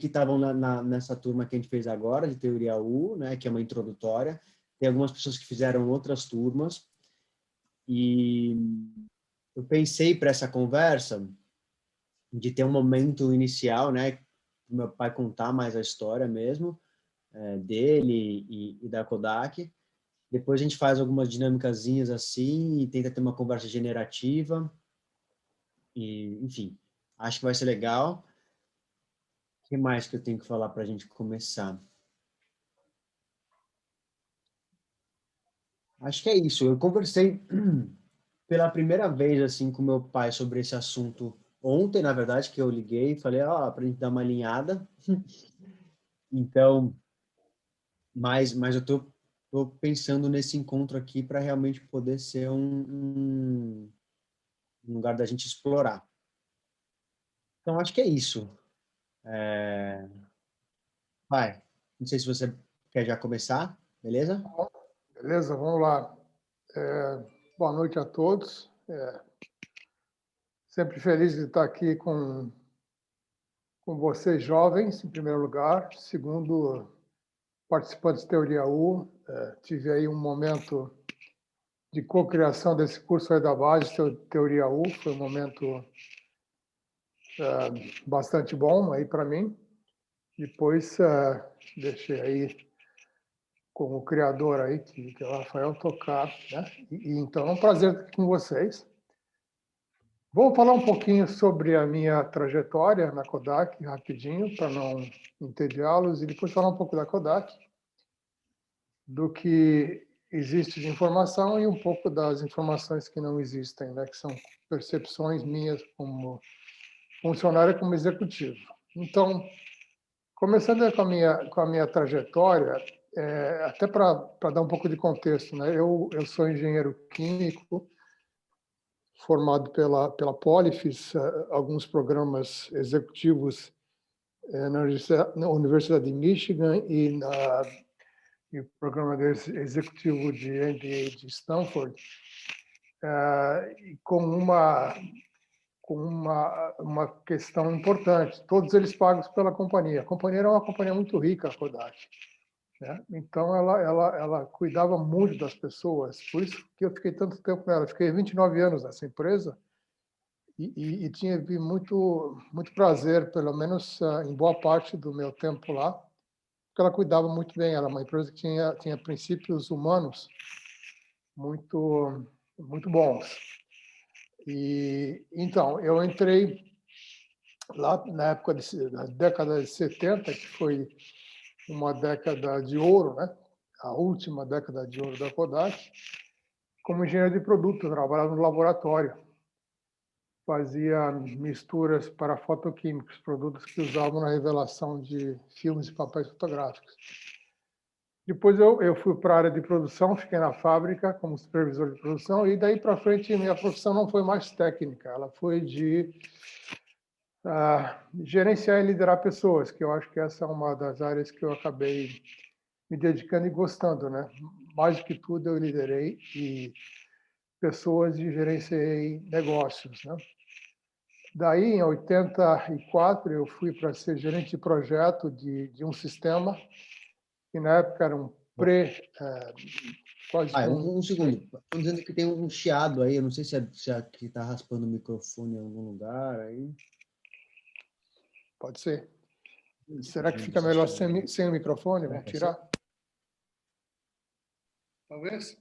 que estavam nessa turma que a gente fez agora, de Teoria U, né, que é uma introdutória. Tem algumas pessoas que fizeram outras turmas. E eu pensei para essa conversa de ter um momento inicial, né, meu pai contar mais a história mesmo, dele e da Kodak. Depois a gente faz algumas dinâmicazinhas assim e tenta ter uma conversa generativa. E, enfim, acho que vai ser legal. O que mais que eu tenho que falar para a gente começar? Acho que é isso. Eu conversei pela primeira vez assim com meu pai sobre esse assunto ontem, na verdade, que eu liguei e falei, para a gente dar uma alinhada. Então, mas eu tô pensando nesse encontro aqui para realmente poder ser um lugar da gente explorar. Então, acho que é isso. Vai. Não sei se você quer já começar, beleza? Beleza, vamos lá. Boa noite a todos. Sempre feliz de estar aqui com vocês jovens, em primeiro lugar. Segundo, participantes de Teoria U. Tive aí um momento de cocriação desse curso aí da base, Teoria U. Foi um momento bastante bom aí para mim. Depois deixei aí com o criador aí, que é o Rafael, tocar, né? Então é um prazer estar aqui com vocês. Vou falar um pouquinho sobre a minha trajetória na Kodak, rapidinho, para não entediá-los, e depois falar um pouco da Kodak, do que existe de informação e um pouco das informações que não existem, né? Que são percepções minhas como funcionário e como executivo. Então, começando com a minha trajetória, até para dar um pouco de contexto, né? Eu sou engenheiro químico, formado pela Poli, fiz alguns programas executivos na Universidade de Michigan e o programa executivo de MBA de Stanford, com uma questão importante. Todos eles pagos pela companhia. A companhia era uma companhia muito rica, a Kodak, né? Então, ela cuidava muito das pessoas. Por isso que eu fiquei tanto tempo com ela. Fiquei 29 anos nessa empresa e tive muito prazer, pelo menos em boa parte do meu tempo lá, porque ela cuidava muito bem. Era uma empresa que tinha princípios humanos muito bons. E então, eu entrei lá na época da década de 70, que foi uma década de ouro, né? A última década de ouro da Kodak, como engenheiro de produto. Eu trabalhava no laboratório, fazia misturas para fotoquímicos, produtos que usavam na revelação de filmes e papéis fotográficos. Depois eu fui para a área de produção, fiquei na fábrica como supervisor de produção, e daí para frente minha profissão não foi mais técnica, ela foi de gerenciar e liderar pessoas, que eu acho que essa é uma das áreas que eu acabei me dedicando e gostando, né? Mais do que tudo, eu liderei pessoas e gerenciei negócios, né? Daí, em 84, eu fui para ser gerente de projeto de um sistema, que na época era um quase como... Um segundo. Estão dizendo que tem um chiado aí. Eu não sei se aqui está raspando o microfone em algum lugar aí. Pode ser. Será que fica melhor sem o microfone? Vamos tirar? Talvez.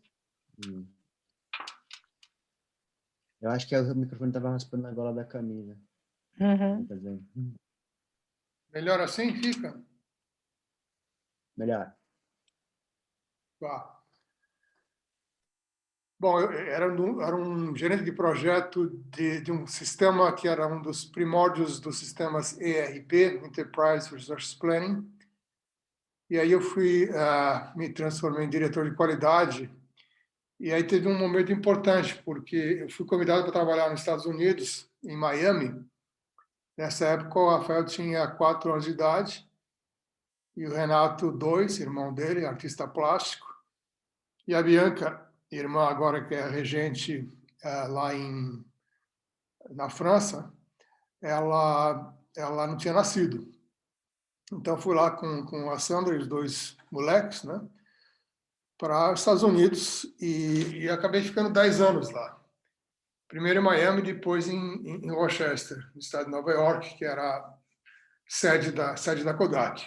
Eu acho que o microfone estava raspando na gola da camisa. Uhum. Melhor assim fica? Melhor. Tá. Bom, eu era um gerente de projeto de um sistema que era um dos primórdios dos sistemas ERP, Enterprise Resource Planning. E aí eu me transformei em diretor de qualidade. E aí teve um momento importante, porque eu fui convidado para trabalhar nos Estados Unidos, em Miami. Nessa época, o Rafael tinha 4 anos de idade e o Renato, 2, irmão dele, artista plástico. E a Bianca, irmã agora que é regente lá na França, ela não tinha nascido. Então, fui lá com a Sandra e os 2 moleques, né, para os Estados Unidos e acabei ficando 10 anos lá. Primeiro em Miami, depois em Rochester, no estado de Nova York, que era a sede da Kodak.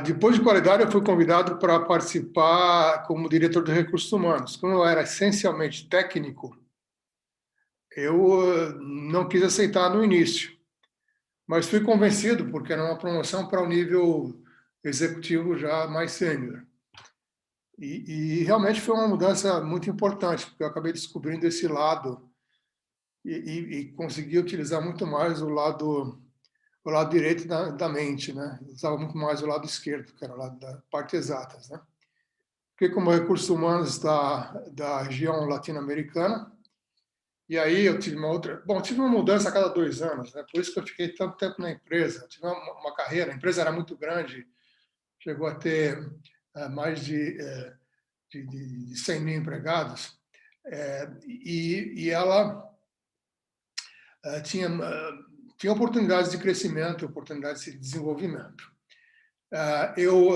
Depois de qualidade, eu fui convidado para participar como diretor de recursos humanos. Como eu era essencialmente técnico, eu não quis aceitar no início, mas fui convencido porque era uma promoção para o nível executivo já mais sênior. E realmente foi uma mudança muito importante, porque eu acabei descobrindo esse lado e consegui utilizar muito mais o lado direito da mente, né? Eu usava muito mais o lado esquerdo, que era o lado da parte exatas, né? Fiquei como recursos humanos da região latino-americana, e aí eu tive tive uma mudança a cada 2 anos, né? Por isso que eu fiquei tanto tempo na empresa. Eu tive uma carreira, a empresa era muito grande, chegou a ter mais de 100 mil empregados, e ela tinha oportunidades de crescimento, oportunidades de desenvolvimento. Eu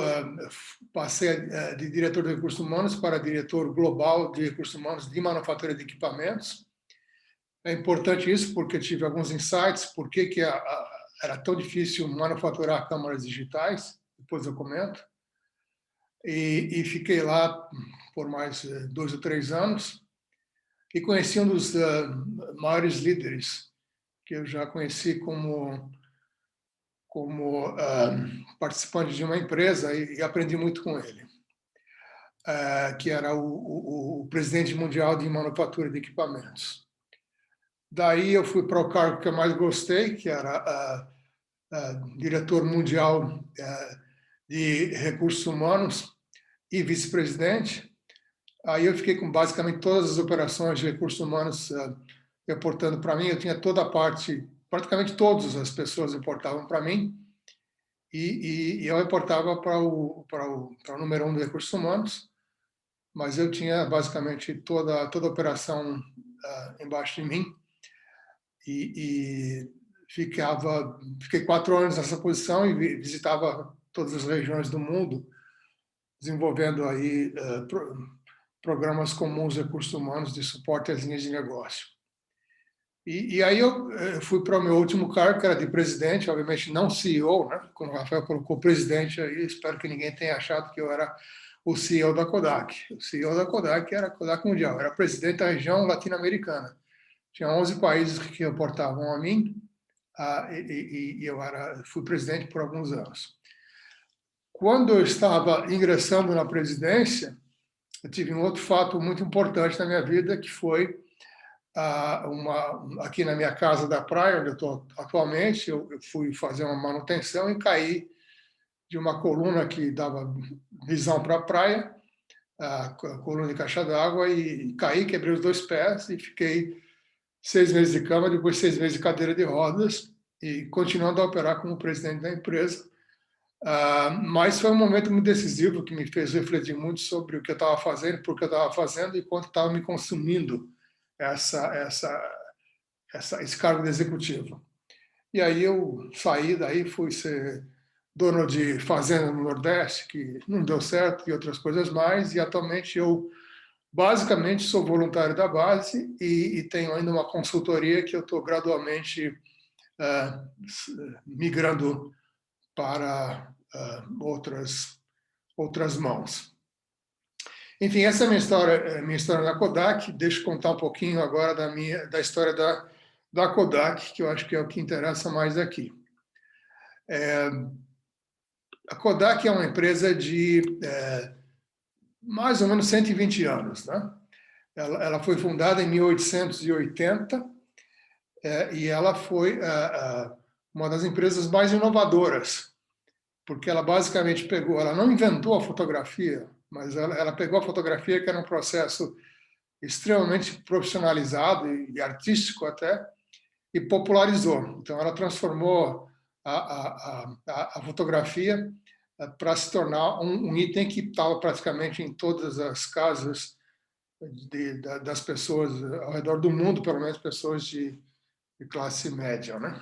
passei de diretor de recursos humanos para diretor global de recursos humanos de manufatura de equipamentos. É importante isso porque tive alguns insights, por que era tão difícil manufaturar câmaras digitais, depois eu comento. E fiquei lá por mais 2 ou 3 anos e conheci um dos maiores líderes que eu já conheci como participante de uma empresa e aprendi muito com ele, que era o presidente mundial de manufatura de equipamentos. Daí eu fui para o cargo que eu mais gostei, que era diretor mundial de recursos humanos e vice-presidente. Aí eu fiquei com basicamente todas as operações de recursos humanos reportando para mim. Eu tinha toda a parte, praticamente todas as pessoas reportavam para mim, e eu reportava para o número 1 de recursos humanos, mas eu tinha basicamente toda a operação embaixo de mim, e fiquei 4 anos nessa posição e visitava todas as regiões do mundo, desenvolvendo aí programas comuns de recursos humanos de suporte às linhas de negócio. E aí eu fui para o meu último cargo, que era de presidente, obviamente não CEO, né? Quando o Rafael colocou presidente aí, espero que ninguém tenha achado que eu era o CEO da Kodak. O CEO da Kodak era a Kodak Mundial, era presidente da região latino-americana. Tinha 11 países que reportavam a mim, e eu fui presidente por alguns anos. Quando eu estava ingressando na presidência, eu tive um outro fato muito importante na minha vida, que foi aqui na minha casa da praia, onde eu estou atualmente, eu fui fazer uma manutenção e caí de uma coluna que dava visão para a praia, a coluna de caixa d'água, e caí, quebrei os 2 pés e fiquei 6 meses de cama, depois 6 meses de cadeira de rodas, e continuando a operar como presidente da empresa. Mas foi um momento muito decisivo que me fez refletir muito sobre o que eu estava fazendo, por que eu estava fazendo e quanto estava me consumindo esse cargo de executivo. E aí eu saí daí, fui ser dono de fazenda no Nordeste, que não deu certo, e outras coisas mais, e atualmente eu basicamente sou voluntário da base e tenho ainda uma consultoria que eu estou gradualmente migrando para outras mãos. Enfim, essa é a minha história na Kodak. Deixa eu contar um pouquinho agora da história da Kodak, que eu acho que é o que interessa mais aqui. A Kodak é uma empresa de mais ou menos 120 anos, né? Ela foi fundada em 1880 e ela foi uma das empresas mais inovadoras, porque ela basicamente ela não inventou a fotografia, mas ela pegou a fotografia, que era um processo extremamente profissionalizado e artístico até, e popularizou. Então, ela transformou a fotografia para se tornar um item que estava praticamente em todas as casas das pessoas ao redor do mundo, pelo menos pessoas de classe média, né?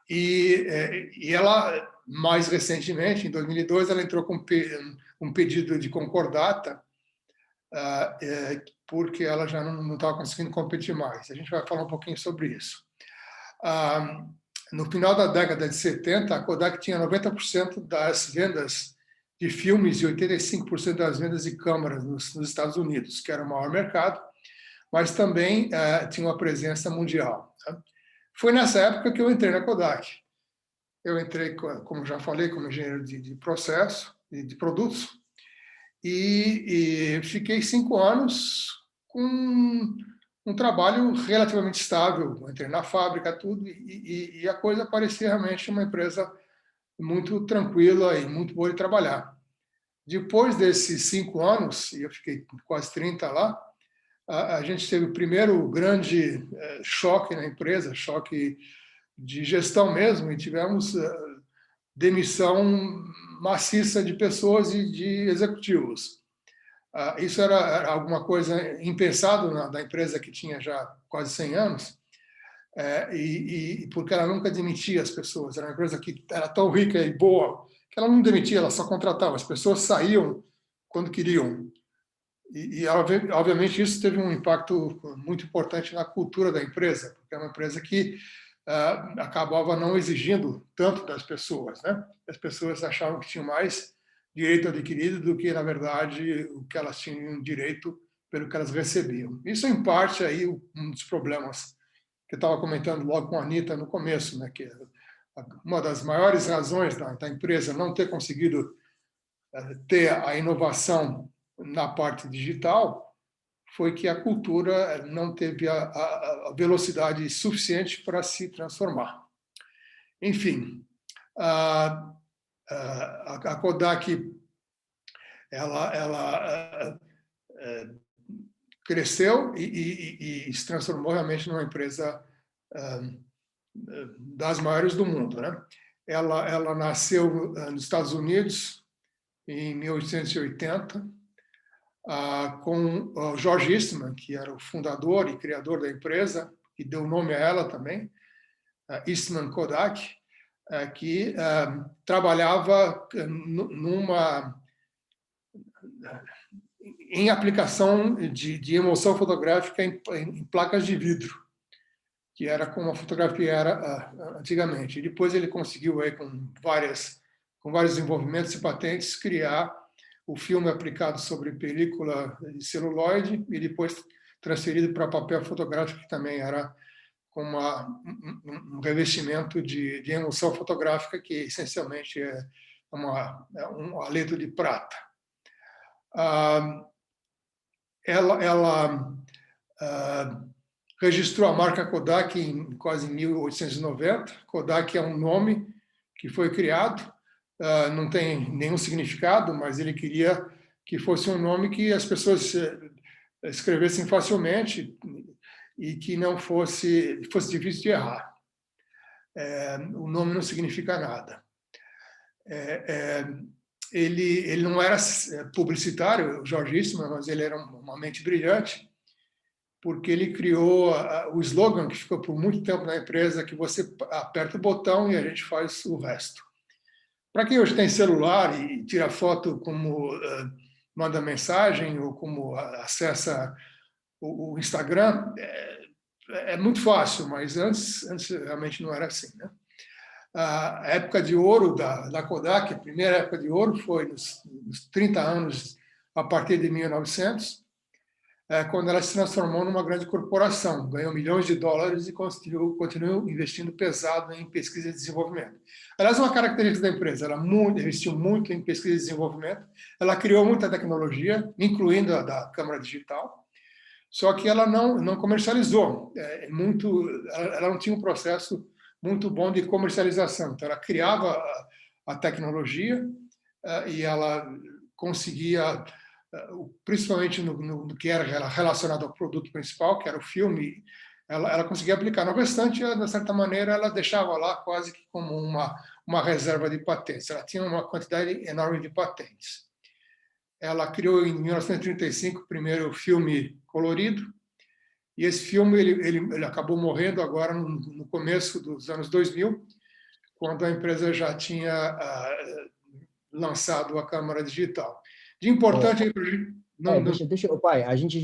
E ela, mais recentemente, em 2002, ela entrou com um pedido de concordata, porque ela já não estava conseguindo competir mais. A gente vai falar um pouquinho sobre isso. No final da década de 70, a Kodak tinha 90% das vendas de filmes e 85% das vendas de câmeras nos Estados Unidos, que era o maior mercado, mas também tinha uma presença mundial. Tá? Foi nessa época que eu entrei na Kodak. Eu entrei, como já falei, como engenheiro de processo e de produtos, e fiquei 5 anos com um trabalho relativamente estável. Entrei na fábrica, tudo, e a coisa parecia realmente uma empresa muito tranquila e muito boa de trabalhar. Depois desses 5 anos, e eu fiquei quase 30 lá, a gente teve o primeiro grande choque na empresa, choque de gestão mesmo, e tivemos demissão maciça de pessoas e de executivos. Isso era alguma coisa impensado da empresa que tinha já quase 100 anos, porque ela nunca demitia as pessoas. Era uma empresa que era tão rica e boa que ela não demitia, ela só contratava. As pessoas saíam quando queriam. Obviamente, isso teve um impacto muito importante na cultura da empresa, porque é uma empresa que acabava não exigindo tanto das pessoas, né? As pessoas achavam que tinham mais direito adquirido do que, na verdade, o que elas tinham direito pelo que elas recebiam. Isso, em parte, aí um dos problemas que eu estava comentando logo com a Anitta no começo, né? Que uma das maiores razões da empresa não ter conseguido ter a inovação na parte digital foi que a cultura não teve a velocidade suficiente para se transformar. Enfim, a Kodak ela cresceu e se transformou realmente numa empresa das maiores do mundo, né? Ela nasceu nos Estados Unidos em 1880, com o George Eastman, que era o fundador e criador da empresa, que deu nome a ela também, Eastman Kodak, que trabalhava em aplicação de emulsão fotográfica em placas de vidro, que era como a fotografia era antigamente. E depois ele conseguiu, aí, com vários desenvolvimentos e patentes, criar o filme aplicado sobre película de celuloide e depois transferido para papel fotográfico, que também era com um revestimento de emulsão fotográfica, que essencialmente é um haleto de prata. Ela registrou a marca Kodak em quase 1890. Kodak é um nome que foi criado, não tem nenhum significado, mas ele queria que fosse um nome que as pessoas escrevessem facilmente e que não fosse difícil de errar. O nome não significa nada. Ele não era publicitário, o George Eastman, mas ele era uma mente brilhante, porque ele criou o slogan que ficou por muito tempo na empresa, que você aperta o botão e a gente faz o resto. Para quem hoje tem celular e tira foto como manda mensagem ou como acessa o Instagram, é muito fácil, mas antes realmente não era assim, né? A época de ouro da Kodak, a primeira época de ouro foi nos 30 anos a partir de 1900, quando ela se transformou numa grande corporação, ganhou milhões de dólares e continuou investindo pesado em pesquisa e desenvolvimento. Aliás, uma característica da empresa, ela investiu muito em pesquisa e desenvolvimento, ela criou muita tecnologia, incluindo a da câmera digital, só que ela não comercializou. Ela não tinha um processo muito bom de comercialização. Então, ela criava a tecnologia e ela conseguia, principalmente no que era relacionado ao produto principal, que era o filme, ela conseguia aplicar. No restante, de certa maneira, ela deixava lá quase que como uma reserva de patentes. Ela tinha uma quantidade enorme de patentes. Ela criou, em 1935, o primeiro filme colorido, e esse filme ele acabou morrendo agora no começo dos anos 2000, quando a empresa já tinha lançado a câmara digital. De importante... Pai, a gente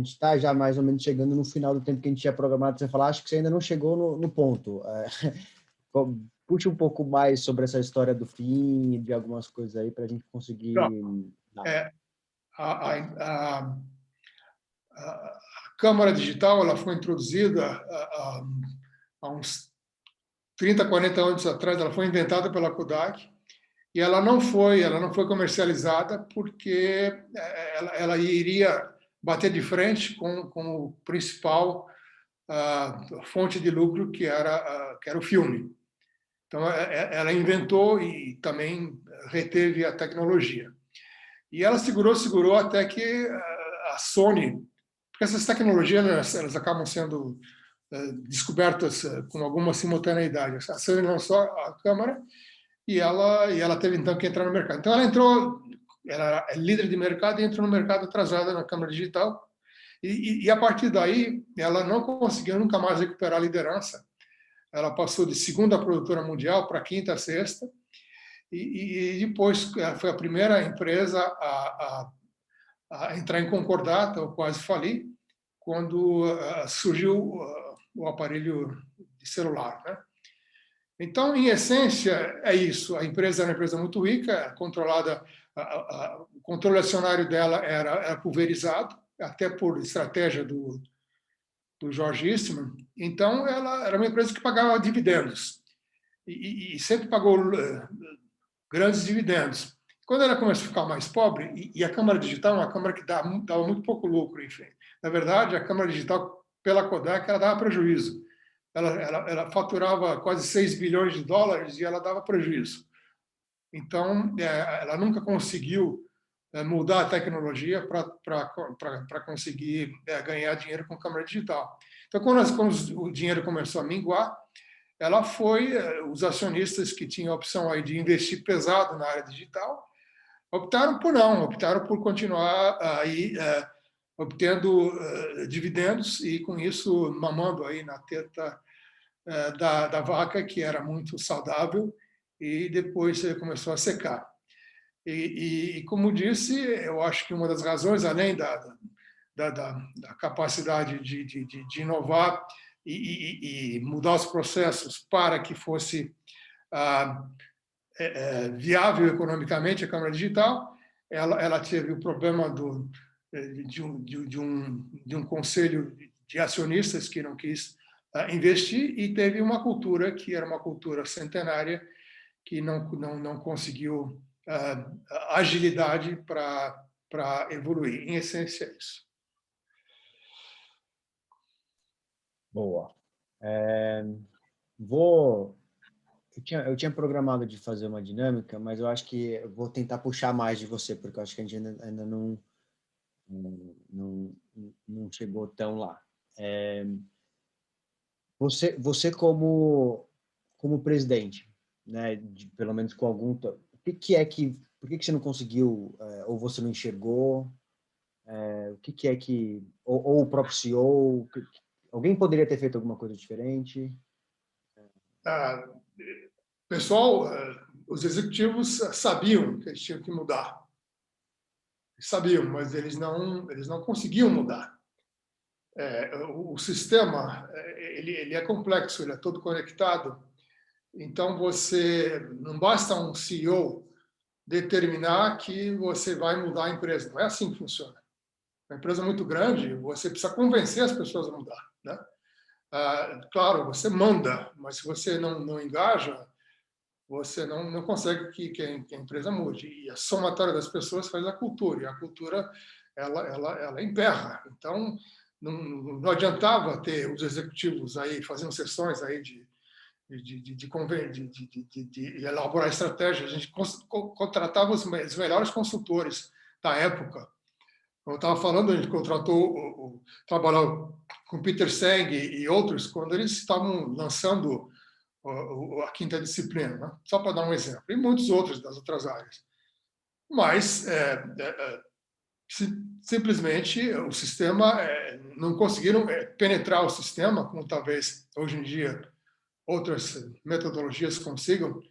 está já mais ou menos chegando no final do tempo que a gente tinha programado para você falar, acho que você ainda não chegou no ponto. Puxa um pouco mais sobre essa história do fim, de algumas coisas aí, para a gente conseguir... A câmara digital ela foi introduzida há uns 30, 40 anos atrás, ela foi inventada pela Kodak, e ela não foi comercializada porque ela iria bater de frente com o principal fonte de lucro, que era o filme. Então, ela inventou e também reteve a tecnologia. E ela segurou até que a Sony, porque essas tecnologias elas acabam sendo descobertas com alguma simultaneidade. A Sony lançou a câmera e ela teve então que entrar no mercado. Então ela é líder de mercado e entrou no mercado atrasada na câmera digital. E a partir daí ela não conseguiu nunca mais recuperar a liderança. Ela passou de segunda produtora mundial para quinta, sexta, e depois foi a primeira empresa a entrar em concordata, ou quase falir, quando surgiu o aparelho de celular, né? Então, em essência, é isso. A empresa era uma empresa muito rica, controlada, o controle acionário dela era pulverizado, até por estratégia do George Eastman. Então, ela era uma empresa que pagava dividendos e sempre pagou grandes dividendos. Quando ela começou a ficar mais pobre, e a câmara digital é uma câmara que dava muito pouco lucro, enfim. Na verdade, a câmara digital, pela Kodak, ela dava prejuízo. Ela faturava quase 6 bilhões de dólares e ela dava prejuízo. Então, ela nunca conseguiu mudar a tecnologia para conseguir ganhar dinheiro com câmera digital. Então, quando o dinheiro começou a minguar, os acionistas que tinham a opção aí de investir pesado na área digital, optaram por continuar aí obtendo dividendos e, com isso, mamando aí na teta da vaca, que era muito saudável, e depois começou a secar. E como disse, eu acho que uma das razões, além da capacidade de inovar e mudar os processos para que fosse viável economicamente a câmara digital, ela teve o problema de um conselho de acionistas que não quis investir, e teve uma cultura que era uma cultura centenária que não conseguiu agilidade para evoluir. Em essência, é isso. Boa. Eu tinha programado de fazer uma dinâmica, mas eu acho que eu vou tentar puxar mais de você, porque eu acho que a gente ainda não chegou tão lá. Você como presidente, né, pelo menos com algum... Por que você não conseguiu, ou você não enxergou? O que é que... Ou o próprio CEO... Alguém poderia ter feito alguma coisa diferente? Pessoal, os executivos sabiam que eles tinham que mudar. Sabiam, mas eles não conseguiam mudar. O sistema ele é complexo, ele é todo conectado. Então, não basta um CEO determinar que você vai mudar a empresa. Não é assim que funciona. Uma empresa muito grande, você precisa convencer as pessoas a mudar, né? Claro, você manda, mas se você não engaja, você não consegue que a empresa mude. E a somatória das pessoas faz a cultura, e a cultura ela emperra. Então, não adiantava ter os executivos aí fazendo sessões aí de elaborar estratégias. A gente contratava os melhores consultores da época. Como eu estava falando, a gente trabalhou com Peter Senge e outros quando eles estavam lançando a quinta disciplina, né? Só para dar um exemplo, e muitos outros das outras áreas. Mas simplesmente o sistema não conseguiram penetrar o sistema, como talvez hoje em dia outras metodologias consigam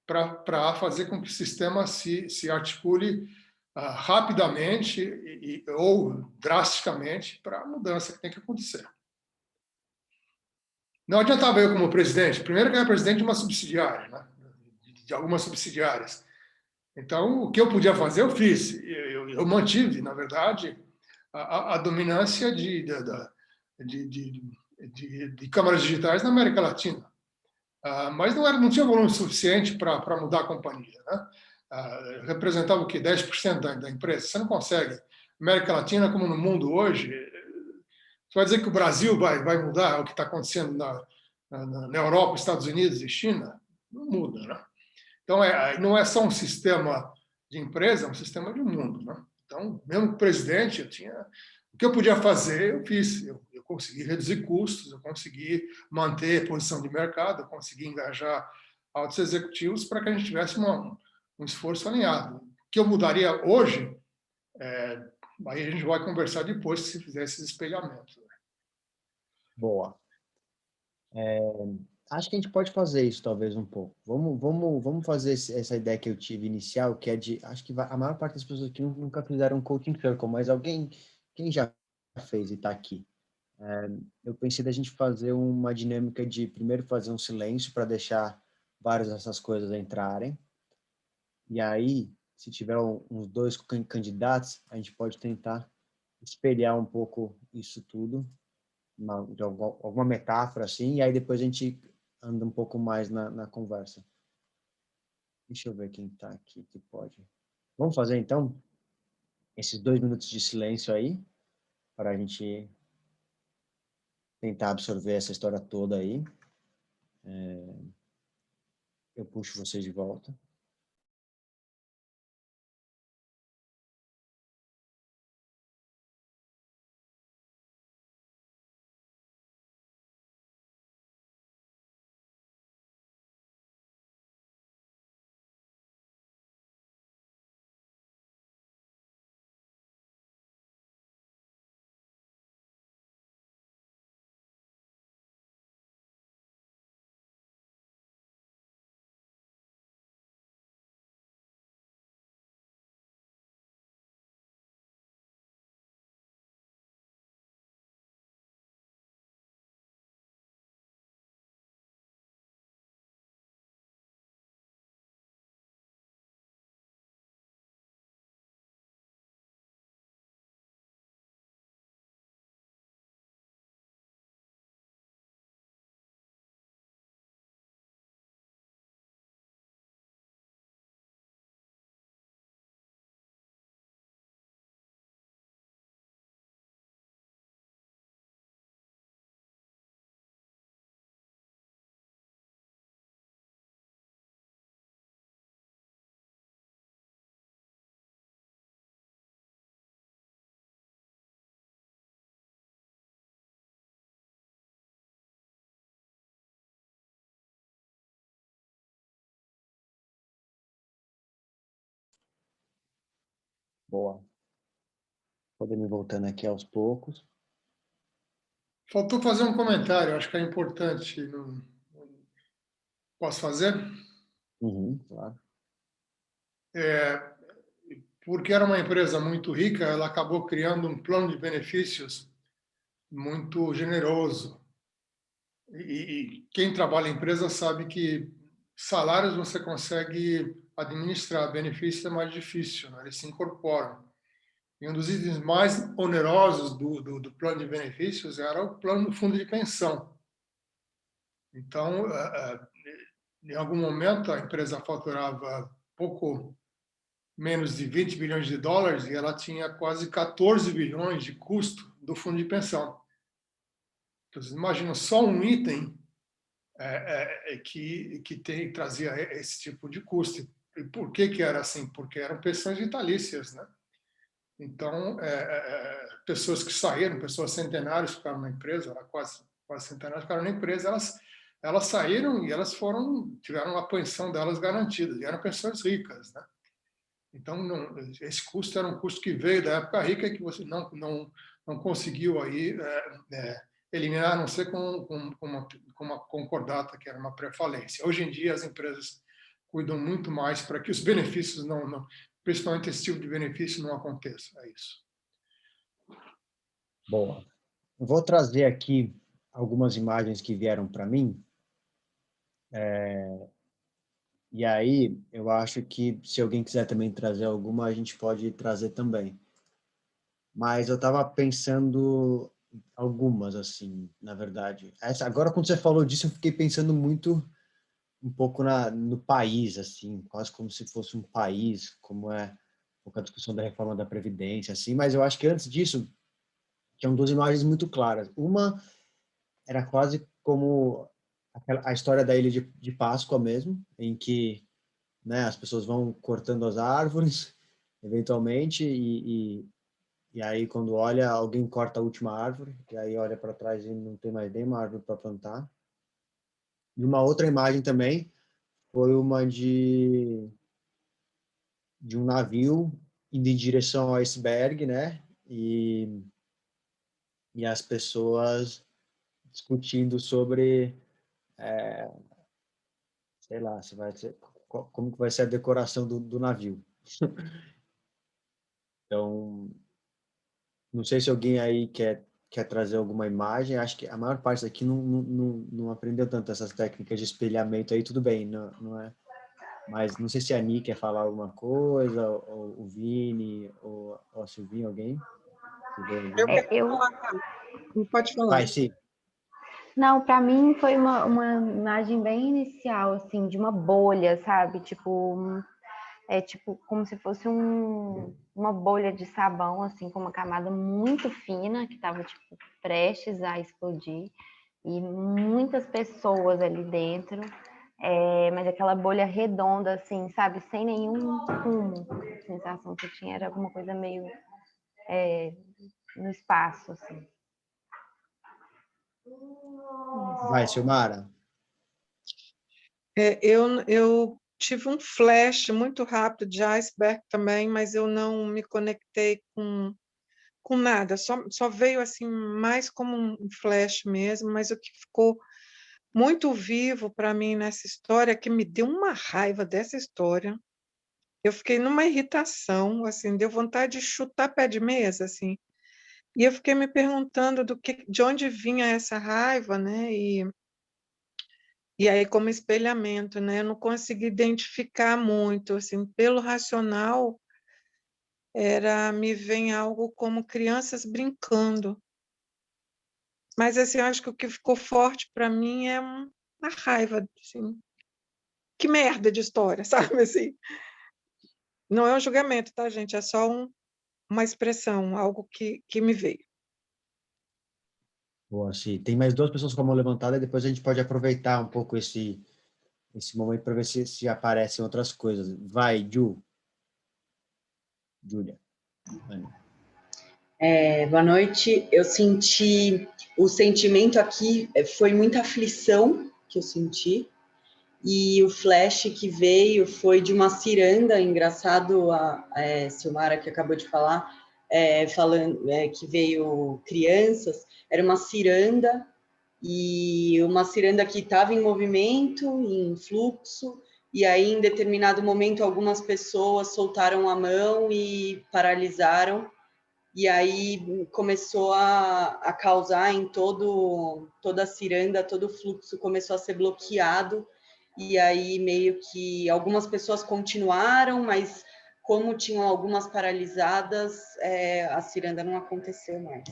para fazer com que o sistema se articule rapidamente ou drasticamente para a mudança que tem que acontecer. Não adiantava eu como presidente. Primeiro que eu era presidente de uma subsidiária, né? De algumas subsidiárias. Então, o que eu podia fazer, eu fiz. Eu mantive, na verdade, a dominância de câmaras digitais na América Latina. Mas não tinha volume suficiente para mudar a companhia, né? Representava o quê? 10% da empresa. Você não consegue. América Latina, como no mundo hoje, você vai dizer que o Brasil vai mudar o que está acontecendo na Europa, Estados Unidos e China? Não muda, né? Então, não é só um sistema de empresa, é um sistema de mundo, né? Então, mesmo que presidente, o que eu podia fazer, eu fiz. Eu consegui reduzir custos, eu consegui manter a posição de mercado, eu consegui engajar altos executivos para que a gente tivesse um esforço alinhado. O que eu mudaria hoje, aí a gente vai conversar depois se fizer esses espelhamentos. Boa. Acho que a gente pode fazer isso talvez um pouco. Vamos fazer essa ideia que eu tive inicial, que é de, acho que a maior parte das pessoas aqui nunca fizeram um coaching circle, mas quem já fez e está aqui. Eu pensei da gente fazer uma dinâmica de primeiro fazer um silêncio para deixar várias dessas coisas entrarem. E aí, se tiver uns 2 candidatos, a gente pode tentar espelhar um pouco isso tudo, de alguma metáfora assim, e aí depois a gente anda um pouco mais na conversa. Deixa eu ver quem está aqui que pode. Vamos fazer então esses 2 minutos de silêncio aí, para a gente tentar absorver essa história toda aí. Eu puxo vocês de volta. Boa. Podemos ir voltando aqui aos poucos. Faltou fazer um comentário, acho que é importante. Posso fazer? Claro. Porque era uma empresa muito rica, ela acabou criando um plano de benefícios muito generoso. E quem trabalha em empresa sabe que salários você consegue administrar, benefícios é mais difícil, né? Eles se incorporam. E um dos itens mais onerosos do plano de benefícios era o plano do fundo de pensão. Então, em algum momento, a empresa faturava pouco menos de 20 bilhões de dólares e ela tinha quase 14 bilhões de custo do fundo de pensão. Então, vocês imaginam só um item que trazia esse tipo de custo. E por que era assim? Porque eram pensões vitalícias, né? Então, pessoas que saíram, pessoas centenárias ficaram na empresa, quase centenárias ficaram na empresa, elas saíram e elas tiveram a pensão delas garantida, e eram pessoas ricas, né? Então, esse custo era um custo que veio da época rica e que você não conseguiu aí eliminar, a não ser com com uma concordata, que era uma pré-falência. Hoje em dia, as empresas cuidam muito mais para que os benefícios principalmente esse tipo de benefício não aconteça. É isso. Boa. Eu vou trazer aqui algumas imagens que vieram para mim. E aí, eu acho que se alguém quiser também trazer alguma, a gente pode trazer também. Mas eu estava pensando algumas, assim, na verdade. Agora, quando você falou disso, eu fiquei pensando muito um pouco no país, assim, quase como se fosse um país, como é um pouco a discussão da reforma da Previdência, assim. Mas eu acho que antes disso, tinham duas imagens muito claras. Uma era quase como a história da Ilha de Páscoa mesmo, em que, né, as pessoas vão cortando as árvores, eventualmente, e aí quando olha, alguém corta a última árvore, e aí olha para trás e não tem mais nenhuma árvore para plantar. E uma outra imagem também foi uma de um navio indo em direção ao iceberg, né? E as pessoas discutindo sobre, sei lá, se vai ser, como que vai ser a decoração do navio. Então, não sei se alguém aí quer trazer alguma imagem. Acho que a maior parte aqui não aprendeu tanto essas técnicas de espelhamento aí, tudo bem, não é? Mas não sei se a Ani quer falar alguma coisa, ou o Vini, ou a Silvinha, alguém? Eu quero Eu, falar, cara. Pode falar. Vai, sim. não, para mim foi uma imagem bem inicial, assim, de uma bolha, sabe? Tipo, tipo como se fosse uma bolha de sabão, assim, com uma camada muito fina, que estava, tipo, prestes a explodir, e muitas pessoas ali dentro, mas aquela bolha redonda, assim, sabe? Sem nenhum rumo. A sensação que eu tinha era alguma coisa meio no espaço, assim. Vai, Silmara. Eu tive um flash muito rápido de iceberg também, mas eu não me conectei com nada. Só veio assim mais como um flash mesmo, mas o que ficou muito vivo para mim nessa história, que me deu uma raiva dessa história. Eu fiquei numa irritação, assim, deu vontade de chutar pé de mesa, assim. E eu fiquei me perguntando de onde vinha essa raiva, né? E aí, como espelhamento, né? Eu não consegui identificar muito, assim, pelo racional, me vem algo como crianças brincando. Mas, assim, eu acho que o que ficou forte para mim é uma raiva, assim. Que merda de história, sabe, assim? Não é um julgamento, tá, gente? É só uma expressão, algo que me veio. Boa, sim. Tem mais duas pessoas com a mão levantada e depois a gente pode aproveitar um pouco esse momento para ver se aparecem outras coisas. Vai, Júlia. Boa noite. Eu senti, o sentimento aqui foi muita aflição que eu senti, e o flash que veio foi de uma ciranda. Engraçado, a Silmara, que acabou de falar, falando que veio crianças, era uma ciranda, e uma ciranda que estava em movimento, em fluxo, e aí, em determinado momento, algumas pessoas soltaram a mão e paralisaram, e aí começou a causar em toda a ciranda, todo o fluxo começou a ser bloqueado, e aí meio que algumas pessoas continuaram, mas como tinham algumas paralisadas, a ciranda não aconteceu mais.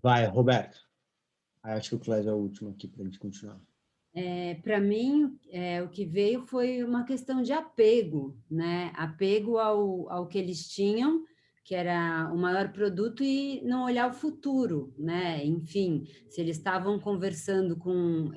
Vai, Roberto. Acho que o Clésio é o último aqui para a gente continuar. Para mim, o que veio foi uma questão de apego, né? Apego ao que eles tinham, que era o maior produto, e não olhar o futuro, né? Enfim, se eles estavam conversando com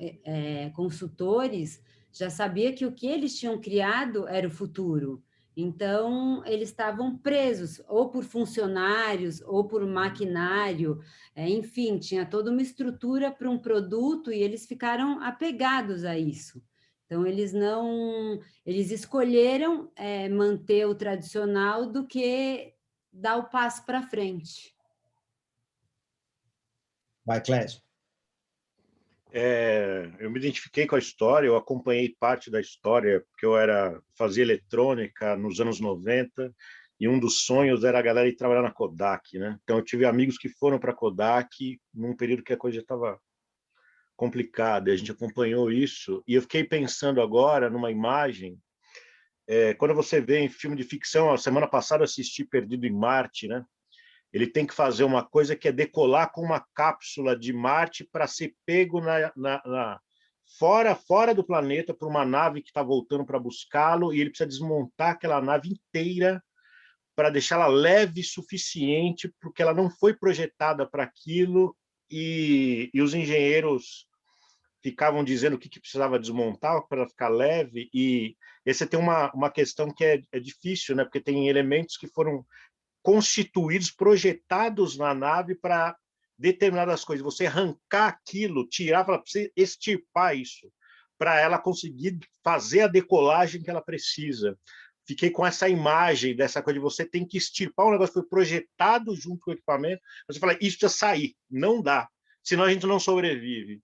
consultores, já sabia que o que eles tinham criado era o futuro. Então, eles estavam presos, ou por funcionários, ou por maquinário, enfim, tinha toda uma estrutura para um produto e eles ficaram apegados a isso. Então, eles escolheram manter o tradicional do que dar o passo para frente. Vai, Clésio. Eu me identifiquei com a história, eu acompanhei parte da história, porque fazia eletrônica nos anos 90, e um dos sonhos era a galera ir trabalhar na Kodak, né? Então eu tive amigos que foram para a Kodak num período que a coisa estava complicada, e a gente acompanhou isso, e eu fiquei pensando agora numa imagem, quando você vê em filme de ficção, a semana passada eu assisti Perdido em Marte, né? Ele tem que fazer uma coisa que é decolar com uma cápsula de Marte para ser pego fora do planeta por uma nave que está voltando para buscá-lo, e ele precisa desmontar aquela nave inteira para deixá-la leve o suficiente, porque ela não foi projetada para aquilo, e os engenheiros ficavam dizendo o que precisava desmontar para ela ficar leve, e esse tem uma questão que é difícil, né? Porque tem elementos que foram constituídos, projetados na nave para determinadas coisas. Você arrancar aquilo, tirar, para você extirpar isso, para ela conseguir fazer a decolagem que ela precisa. Fiquei com essa imagem dessa coisa de você tem que extirpar um negócio que foi projetado junto com o equipamento. Você fala, isso precisa sair, não dá, senão a gente não sobrevive.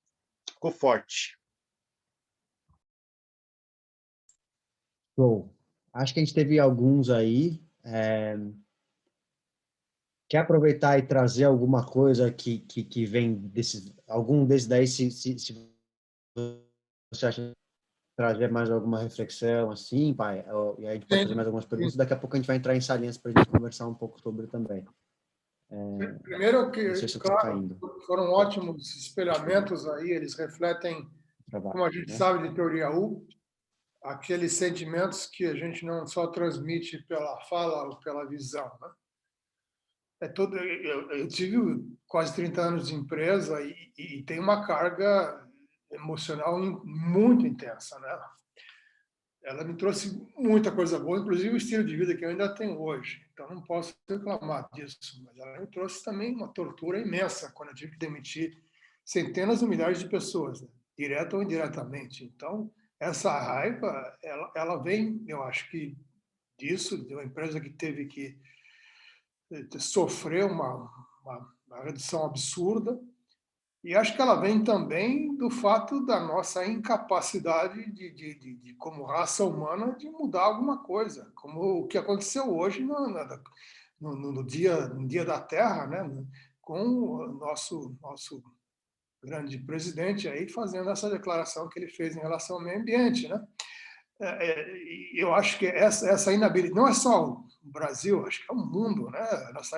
Ficou forte. Bom, acho que a gente teve alguns aí. Quer aproveitar e trazer alguma coisa que vem algum desses daí, se você acha trazer mais alguma reflexão assim, pai? E aí a gente pode fazer mais algumas perguntas. Daqui a pouco a gente vai entrar em salinhas para a gente conversar um pouco sobre também. Primeiro que, Não sei se eu estou claro, caindo. foram ótimos espelhamentos aí, eles refletem, como a gente sabe de teoria U, aqueles sentimentos que a gente não só transmite pela fala ou pela visão, né? Eu tive quase 30 anos de empresa e tem uma carga emocional muito intensa, né? Ela me trouxe muita coisa boa, inclusive o estilo de vida que eu ainda tenho hoje. Então, não posso reclamar disso. Mas ela me trouxe também uma tortura imensa quando eu tive que demitir centenas de milhares de pessoas, né? Direta ou indiretamente. Então, essa raiva, ela vem, eu acho que disso, de uma empresa que teve que sofrer uma redução absurda. E acho que ela vem também do fato da nossa incapacidade como raça humana, de mudar alguma coisa, como o que aconteceu hoje no dia da Terra, né? Com o nosso grande presidente aí fazendo essa declaração que ele fez em relação ao meio ambiente, né? Eu acho que essa inabilidade, não é só o Brasil, acho que é o mundo, né? Essa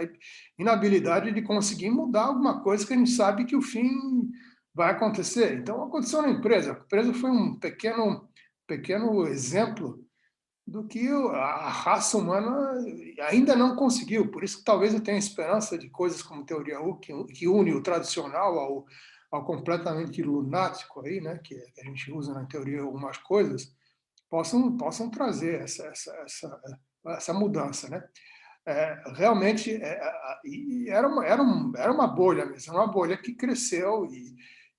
inabilidade de conseguir mudar alguma coisa que a gente sabe que o fim vai acontecer. Então, aconteceu na empresa. A empresa foi um pequeno exemplo do que a raça humana ainda não conseguiu. Por isso que talvez eu tenha esperança de coisas como teoria U, que une o tradicional ao completamente lunático, aí, né? Que a gente usa na teoria algumas coisas, possam trazer essa mudança, né? Realmente era uma bolha mesmo, uma bolha que cresceu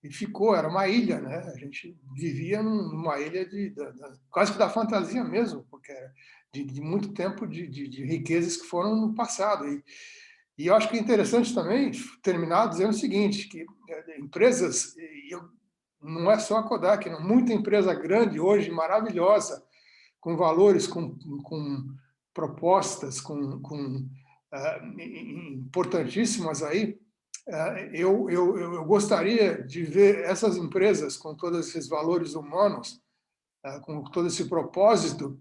e ficou, era uma ilha, né? A gente vivia numa ilha quase que da fantasia mesmo, porque era de muito tempo de riquezas que foram no passado. E eu acho que é interessante também terminar dizendo o seguinte, que empresas, não é só a Kodak, não, muita empresa grande hoje, maravilhosa, com valores, com propostas, importantíssimas aí. Eu gostaria de ver essas empresas com todos esses valores humanos, com todo esse propósito,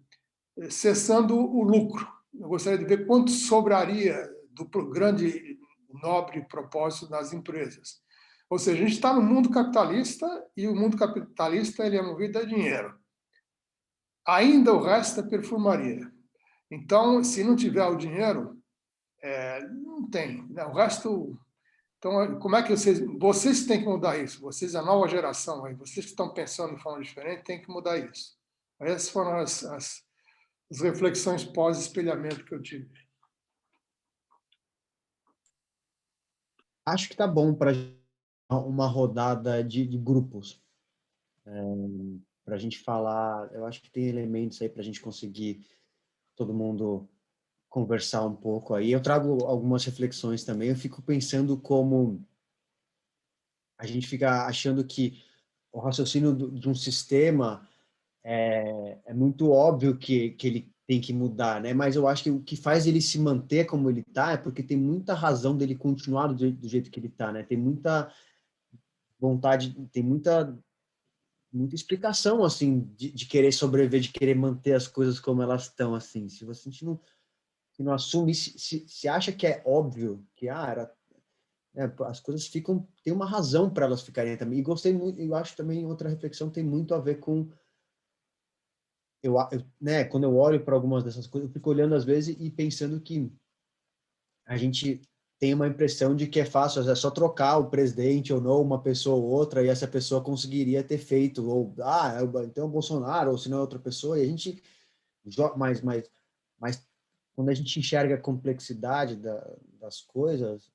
cessando o lucro. Eu gostaria de ver quanto sobraria do grande, nobre propósito das empresas. Ou seja, a gente está no mundo capitalista e o mundo capitalista ele é movido a dinheiro. Ainda o resto é perfumaria. Então, se não tiver o dinheiro, não tem. O resto... Então, como é que vocês têm que mudar isso? Vocês, a nova geração, aí, vocês que estão pensando de forma diferente, têm que mudar isso. Essas foram as reflexões pós-espelhamento que eu tive. Acho que tá bom para uma rodada de grupos. Para a gente falar, eu acho que tem elementos aí para a gente conseguir todo mundo conversar um pouco aí. Eu trago algumas reflexões também. Eu fico pensando como a gente fica achando que o raciocínio de um sistema é muito óbvio que ele tem que mudar, né? Mas eu acho que o que faz ele se manter como ele está é porque tem muita razão dele continuar do jeito que ele está, né? Tem muita vontade, tem muita explicação, assim, de querer sobreviver, de querer manter as coisas como elas estão, assim. Se você não assume, se acha que é óbvio que, as coisas ficam, tem uma razão para elas ficarem também. E gostei muito, eu acho também, outra reflexão tem muito a ver com, né, quando eu olho para algumas dessas coisas, eu fico olhando às vezes e pensando que a gente tem uma impressão de que é fácil, é só trocar o presidente ou não, uma pessoa ou outra, e essa pessoa conseguiria ter feito, ou, então o Bolsonaro, ou se não é outra pessoa, e a gente, mas quando a gente enxerga a complexidade das coisas,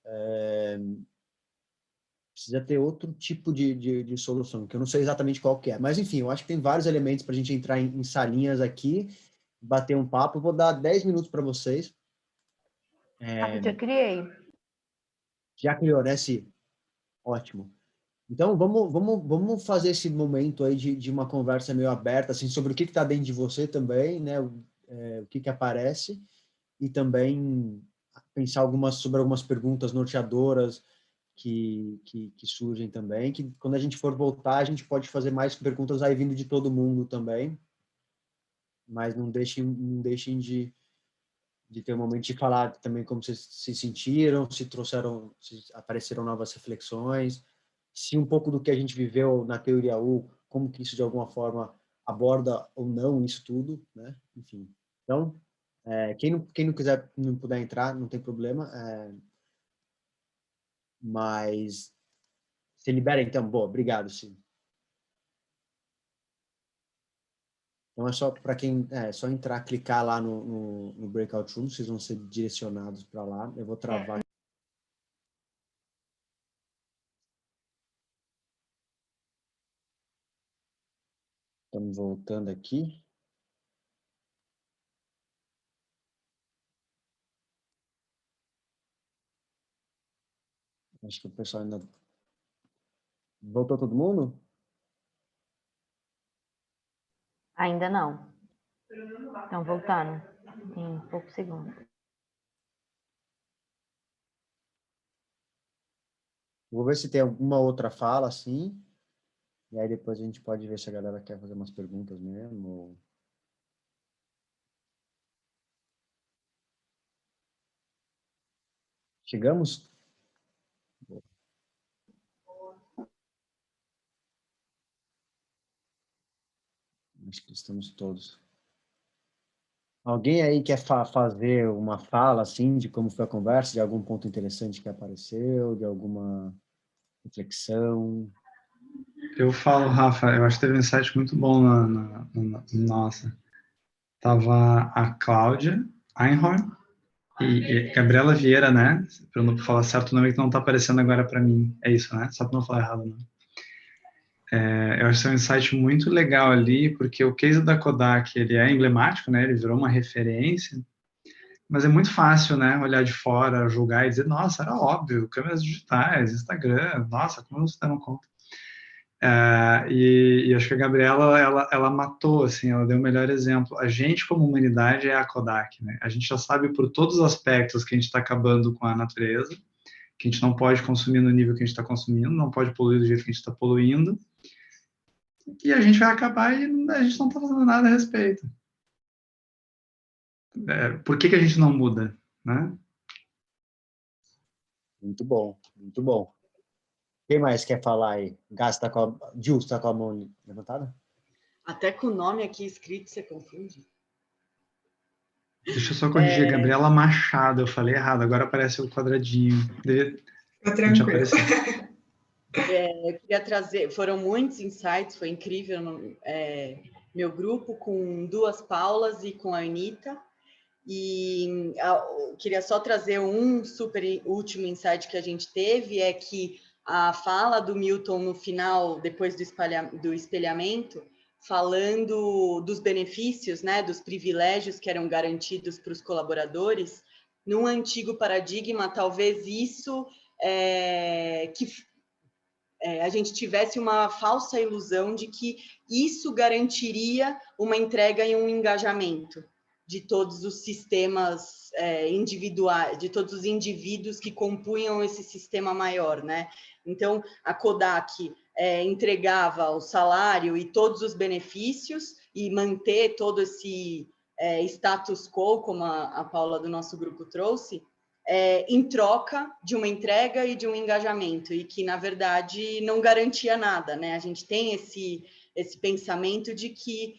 precisa ter outro tipo de solução, que eu não sei exatamente qual que é. Mas, enfim, eu acho que tem vários elementos para a gente entrar em salinhas aqui, bater um papo. Eu vou dar 10 minutos para vocês. Já criei. Já criou, né, Si? Ótimo. Então, vamos fazer esse momento aí de uma conversa meio aberta, assim, sobre o que está dentro de você também, né? O que aparece, e também pensar sobre algumas perguntas norteadoras que surgem também, que quando a gente for voltar, a gente pode fazer mais perguntas aí vindo de todo mundo também, mas não deixem de ter um momento de falar também como vocês se sentiram, se apareceram novas reflexões, se um pouco do que a gente viveu na teoria U, como que isso de alguma forma aborda ou não isso tudo, né? Enfim. Então, quem não quiser, não puder entrar, não tem problema, mas se libera então. Boa, obrigado, sim. Então é só para quem só entrar, clicar lá no Breakout Room, vocês vão ser direcionados para lá. Eu vou travar. Estamos voltando aqui. Acho que o pessoal ainda... Voltou todo mundo? Ainda não. Estão voltando em poucos segundos. Vou ver se tem alguma outra fala, assim. E aí depois a gente pode ver se a galera quer fazer umas perguntas mesmo. Chegamos? Acho que estamos todos. Alguém aí quer fazer uma fala, assim, de como foi a conversa, de algum ponto interessante que apareceu, de alguma reflexão? Eu falo, Rafa, eu acho que teve um insight muito bom na nossa. Tava a Cláudia Einhorn e Gabriela Vieira, né? Para não falar certo o nome que não tá aparecendo agora para mim. É isso, né? Só para não falar errado, né? Eu acho que é um insight muito legal ali, porque o case da Kodak, ele é emblemático, né? Ele virou uma referência, mas é muito fácil, né? Olhar de fora, julgar e dizer, nossa, era óbvio, câmeras digitais, Instagram, nossa, como não se deram conta? E acho que a Gabriela, ela matou, assim, ela deu o melhor exemplo. A gente, como humanidade, é a Kodak, né? A gente já sabe por todos os aspectos que a gente está acabando com a natureza, que a gente não pode consumir no nível que a gente está consumindo, não pode poluir do jeito que a gente está poluindo, e a gente vai acabar e a gente não está fazendo nada a respeito. Por que a gente não muda, né? Muito bom, muito bom. Quem mais quer falar aí? Gil, está com a mão levantada? Até com o nome aqui escrito você confunde. Deixa eu só corrigir, Gabriela Machado, eu falei errado, agora aparece o quadradinho. Tá tranquilo. Eu queria trazer, foram muitos insights, foi incrível, meu grupo com 2 Paulas e com a Anitta, e queria só trazer um super último insight que a gente teve, é que a fala do Milton no final, depois do espelhamento, falando dos benefícios, né, dos privilégios que eram garantidos para os colaboradores, num antigo paradigma, talvez isso a gente tivesse uma falsa ilusão de que isso garantiria uma entrega e um engajamento de todos os sistemas individuais, de todos os indivíduos que compunham esse sistema maior, né? Então, a Kodak entregava o salário e todos os benefícios e manter todo esse status quo, como a Paula do nosso grupo trouxe, em troca de uma entrega e de um engajamento, e que, na verdade, não garantia nada, né? A gente tem esse pensamento de que,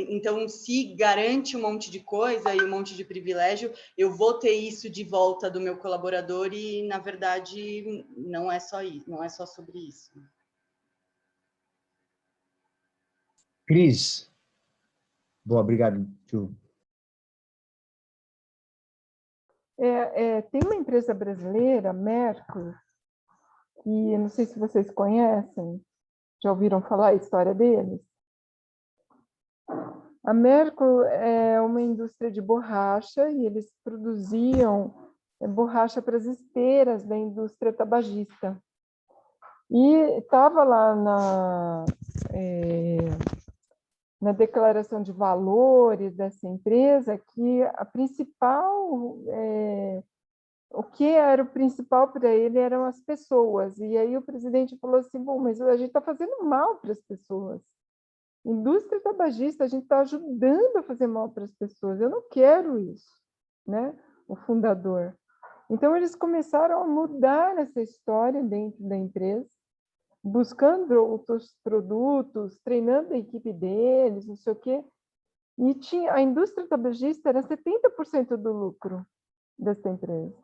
então, se garante um monte de coisa e um monte de privilégio, eu vou ter isso de volta do meu colaborador, e, na verdade, não é só isso, não é só sobre isso. Cris. Boa, obrigado, Ju. Tem uma empresa brasileira, Merco, que não sei se vocês conhecem, já ouviram falar a história deles? A Merco é uma indústria de borracha e eles produziam borracha para as esteiras da indústria tabagista. E estava lá na declaração de valores dessa empresa que a principal, o que era o principal para ele eram as pessoas. E aí o presidente falou assim, bom, mas a gente está fazendo mal para as pessoas. Indústria tabagista, a gente está ajudando a fazer mal para as pessoas. Eu não quero isso, né? O fundador. Então, eles começaram a mudar essa história dentro da empresa, buscando outros produtos, treinando a equipe deles, não sei o quê. E a indústria tabagista era 70% do lucro dessa empresa.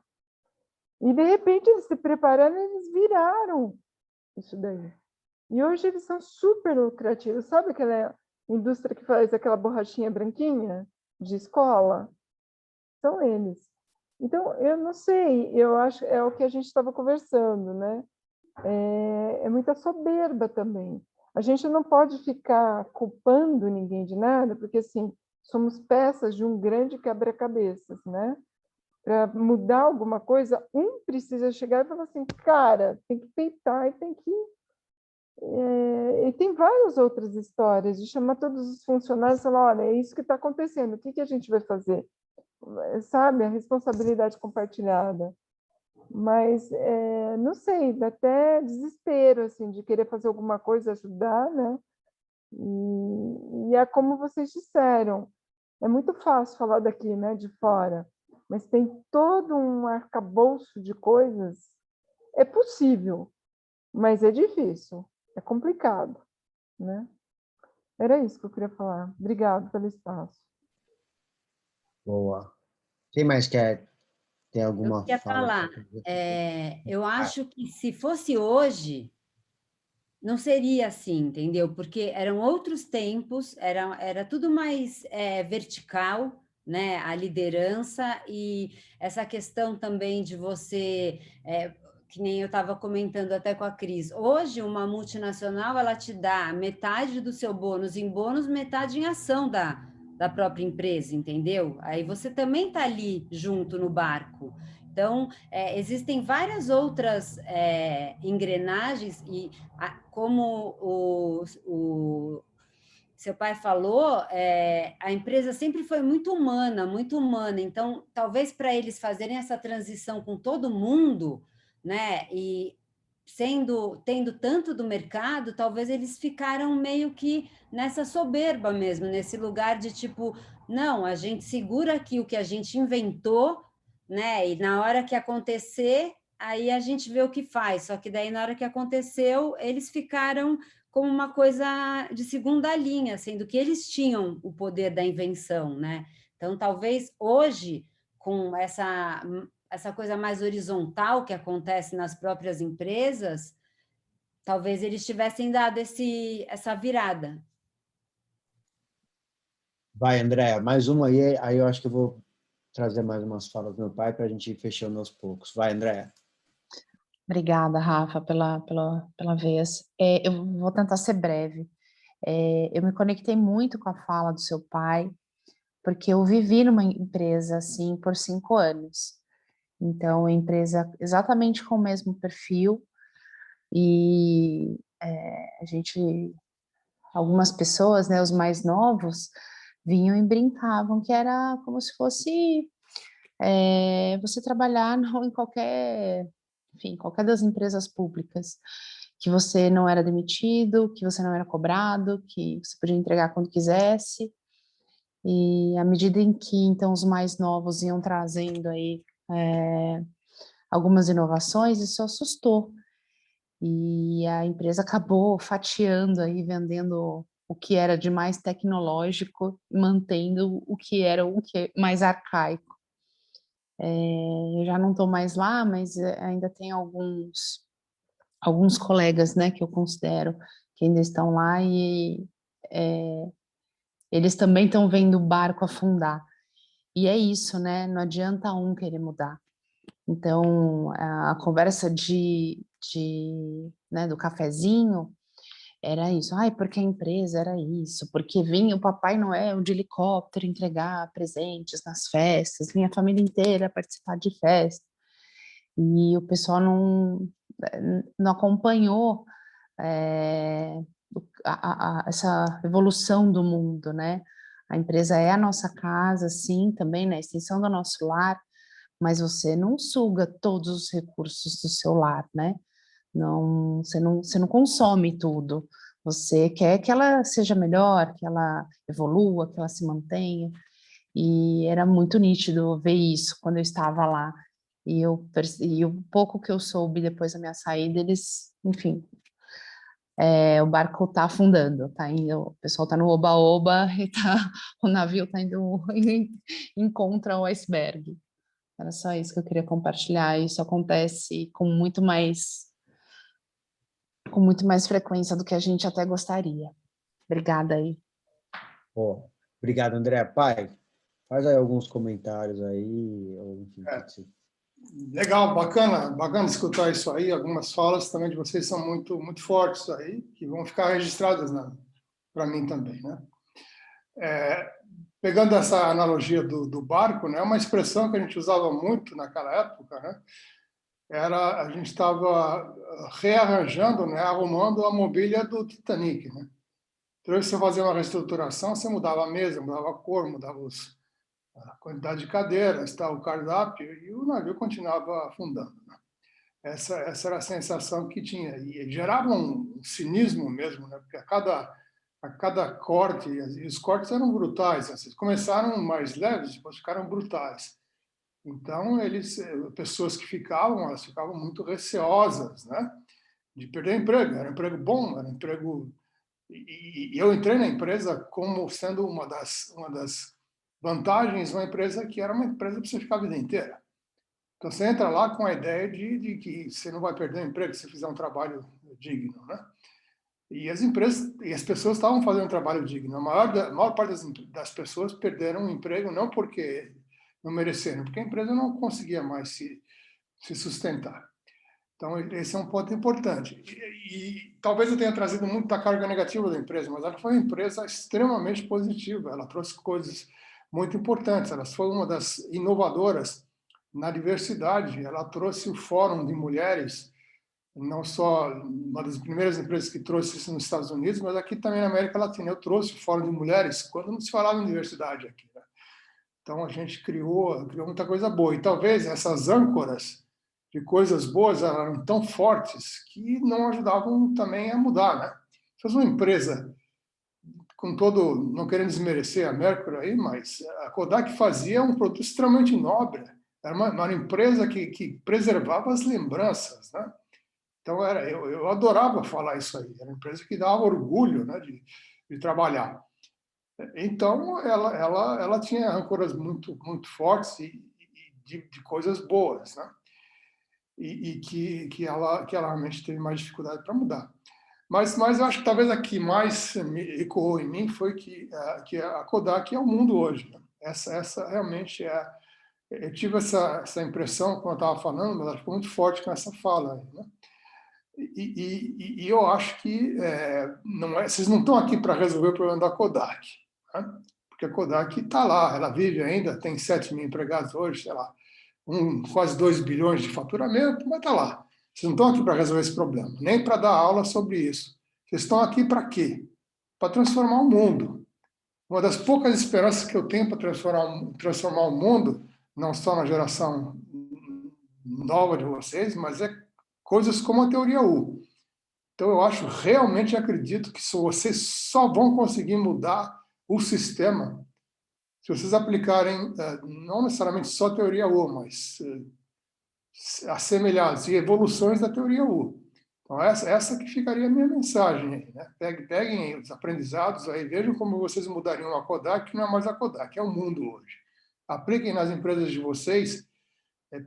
E, de repente, eles se prepararam, eles viraram isso daí. E hoje eles são super lucrativos. Sabe aquela indústria que faz aquela borrachinha branquinha de escola? São eles. Então, eu não sei, eu acho é o que a gente estava conversando, né? É muita soberba também. A gente não pode ficar culpando ninguém de nada, porque, assim, somos peças de um grande quebra-cabeças, né? Para mudar alguma coisa, um precisa chegar e falar assim, cara, tem que peitar e tem que... E tem várias outras histórias, de chamar todos os funcionários e falar, olha, é isso que está acontecendo, o que a gente vai fazer? Sabe, a responsabilidade compartilhada. Mas, não sei, dá até desespero, assim, de querer fazer alguma coisa, ajudar, né? E é como vocês disseram, é muito fácil falar daqui, né, de fora, mas tem todo um arcabouço de coisas. É possível, mas é difícil, é complicado, né? Era isso que eu queria falar. Obrigado pelo espaço. Boa. Quem mais quer? Tem alguma Eu queria fala? falar, eu acho que se fosse hoje, não seria assim, entendeu? Porque eram outros tempos, era tudo mais vertical, né? A liderança e essa questão também de você, que nem eu estava comentando até com a Cris, hoje uma multinacional, ela te dá metade do seu bônus em bônus, metade em ação da própria empresa, entendeu? Aí você também está ali junto no barco. Então, existem várias outras engrenagens e como o seu pai falou, a empresa sempre foi muito humana, muito humana. Então, talvez para eles fazerem essa transição com todo mundo, né, e tendo tanto do mercado, talvez eles ficaram meio que nessa soberba mesmo, nesse lugar de tipo, não, a gente segura aqui o que a gente inventou, né, e na hora que acontecer, aí a gente vê o que faz. Só que daí, na hora que aconteceu, eles ficaram como uma coisa de segunda linha, sendo que eles tinham o poder da invenção, né? Então, talvez hoje, com essa coisa mais horizontal que acontece nas próprias empresas, talvez eles tivessem dado essa virada. Vai, Andréa, mais uma aí eu acho que eu vou trazer mais umas falas do meu pai para a gente ir fechando aos poucos. Vai, Andréa. Obrigada, Rafa, pela vez. Eu vou tentar ser breve. Eu me conectei muito com a fala do seu pai, porque eu vivi numa empresa assim por 5 anos. Então, a empresa exatamente com o mesmo perfil, E a gente, algumas pessoas, né, os mais novos, vinham e brincavam que era como se fosse você trabalhar em qualquer, enfim, qualquer das empresas públicas, que você não era demitido, que você não era cobrado, que você podia entregar quando quisesse. E à medida em que, então, os mais novos iam trazendo aí algumas inovações, isso assustou. E a empresa acabou fatiando aí, vendendo o que era de mais tecnológico, mantendo o que era mais arcaico. Eu já não estou mais lá, mas ainda tem alguns colegas, né, que eu considero que ainda estão lá e eles também estão vendo o barco afundar. E é isso, né? Não adianta um querer mudar. Então, a conversa né, do cafezinho era isso. Ai, porque a empresa era isso, porque vinha o Papai Noel de helicóptero entregar presentes nas festas, vinha a família inteira participar de festa. E o pessoal não acompanhou essa evolução do mundo, né? A empresa é a nossa casa, sim, também, né? A extensão do nosso lar, mas você não suga todos os recursos do seu lar, né? Não, você não consome tudo. Você quer que ela seja melhor, que ela evolua, que ela se mantenha. E era muito nítido ver isso quando eu estava lá. E o pouco que eu soube depois da minha saída, eles, enfim, o barco está afundando, tá indo, o pessoal está no oba-oba e o navio está indo em contra o iceberg. Era só isso que eu queria compartilhar. Isso acontece com muito mais frequência do que a gente até gostaria. Obrigada aí. Obrigado, André. Pai, faz aí alguns comentários aí. Ou, enfim, Legal, bacana escutar isso aí. Algumas falas também de vocês são muito, muito fortes aí, que vão ficar registradas para mim também, né? Pegando essa analogia do barco, né, uma expressão que a gente usava muito naquela época, né, a gente estava rearranjando, né, arrumando a mobília do Titanic, né? Então, você fazia uma reestruturação, você mudava a mesa, mudava a cor, mudava a quantidade de cadeiras, o cardápio, e o navio continuava afundando, né? Essa era a sensação que tinha. E gerava um cinismo mesmo, né? Porque a cada corte, e os cortes eram brutais. Assim, começaram mais leves, depois ficaram brutais. Então, pessoas que elas ficavam muito receosas, né, de perder emprego. Era um emprego bom, era um emprego. E eu entrei na empresa como sendo uma das vantagens, uma empresa que era uma empresa para você ficar a vida inteira. Então, você entra lá com a ideia de que você não vai perder o emprego se você fizer um trabalho digno, né? E as empresas e as pessoas estavam fazendo um trabalho digno. A maior parte das pessoas perderam o emprego não porque não mereceram, porque a empresa não conseguia mais se sustentar. Então, esse é um ponto importante. E talvez eu tenha trazido muito da carga negativa da empresa, mas ela foi uma empresa extremamente positiva. Ela trouxe coisas muito importantes. Ela foi uma das inovadoras na diversidade. Ela trouxe o Fórum de Mulheres, não só uma das primeiras empresas que trouxe isso nos Estados Unidos, mas aqui também na América Latina. Eu trouxe o Fórum de Mulheres quando não se falava em diversidade aqui, né? Então, a gente criou muita coisa boa. E talvez essas âncoras de coisas boas eram tão fortes que não ajudavam também a mudar, né? Se fosse uma empresa, não querendo desmerecer a Mercury aí, mas a Kodak fazia um produto extremamente nobre. Era uma empresa que preservava as lembranças, né? Então, eu adorava falar isso aí. Era uma empresa que dava orgulho, né, de trabalhar. Então, ela tinha âncoras muito, muito fortes e de coisas boas, né? E que ela realmente teve mais dificuldade para mudar. Mas eu acho que talvez a que mais ecoou em mim foi que a Kodak é o mundo hoje, né? Essa realmente eu tive essa impressão quando eu estava falando, mas ela ficou muito forte com essa fala, né? E eu acho que vocês não estão aqui para resolver o problema da Kodak, né? Porque a Kodak está lá, ela vive ainda, tem 7 mil empregados hoje, sei lá, quase 2 bilhões de faturamento, mas está lá. Vocês não estão aqui para resolver esse problema, nem para dar aula sobre isso. Vocês estão aqui para quê? Para transformar o mundo. Uma das poucas esperanças que eu tenho para transformar o mundo, não só na geração nova de vocês, mas é coisas como a teoria U. Então, eu realmente acredito que vocês só vão conseguir mudar o sistema se vocês aplicarem, não necessariamente só a teoria U, mas assemelhados e evoluções da teoria U. Então, essa que ficaria a minha mensagem aí, né? Peguem os aprendizados aí, vejam como vocês mudariam a Kodak, que não é mais a Kodak, é o mundo hoje. Apliquem nas empresas de vocês,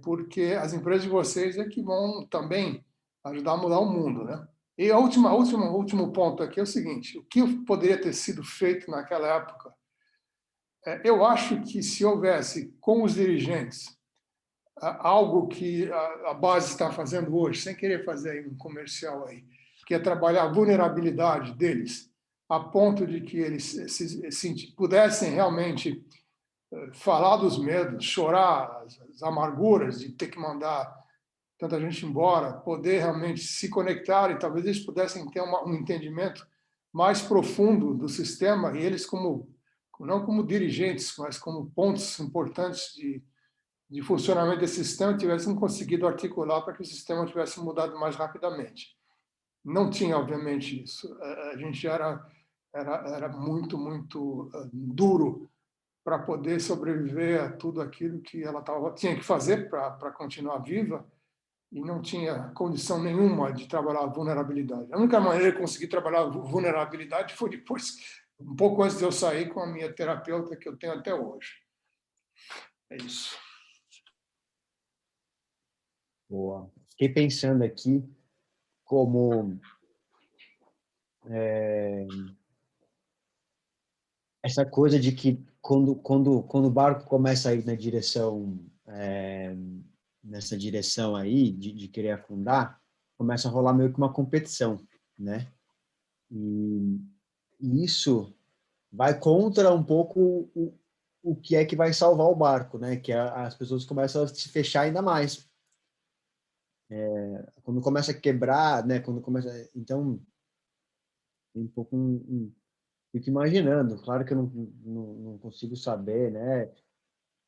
porque as empresas de vocês é que vão também ajudar a mudar o mundo, né? E o último ponto aqui é o seguinte: o que poderia ter sido feito naquela época? Eu acho que se houvesse com os dirigentes algo que a base está fazendo hoje, sem querer fazer aí um comercial aí, que é trabalhar a vulnerabilidade deles, a ponto de que eles pudessem realmente falar dos medos, chorar as amarguras de ter que mandar tanta gente embora, poder realmente se conectar e talvez eles pudessem ter um entendimento mais profundo do sistema e eles não como dirigentes, mas como pontos importantes de funcionamento desse sistema tivessem conseguido articular para que o sistema tivesse mudado mais rapidamente. Não tinha, obviamente, isso. A gente era muito, muito duro para poder sobreviver a tudo aquilo que ela tinha que fazer para continuar viva e não tinha condição nenhuma de trabalhar a vulnerabilidade. A única maneira de conseguir trabalhar a vulnerabilidade foi depois, um pouco antes de eu sair com a minha terapeuta que eu tenho até hoje. É isso. Boa. Fiquei pensando aqui como essa coisa de que quando o barco começa a ir na direção nessa direção aí de querer afundar, começa a rolar meio que uma competição, né? E isso vai contra um pouco o que é que vai salvar o barco, né? Que as pessoas começam a se fechar ainda mais. Quando começa a quebrar, né? Então, tem um pouco fico imaginando. Claro que eu não consigo saber, né?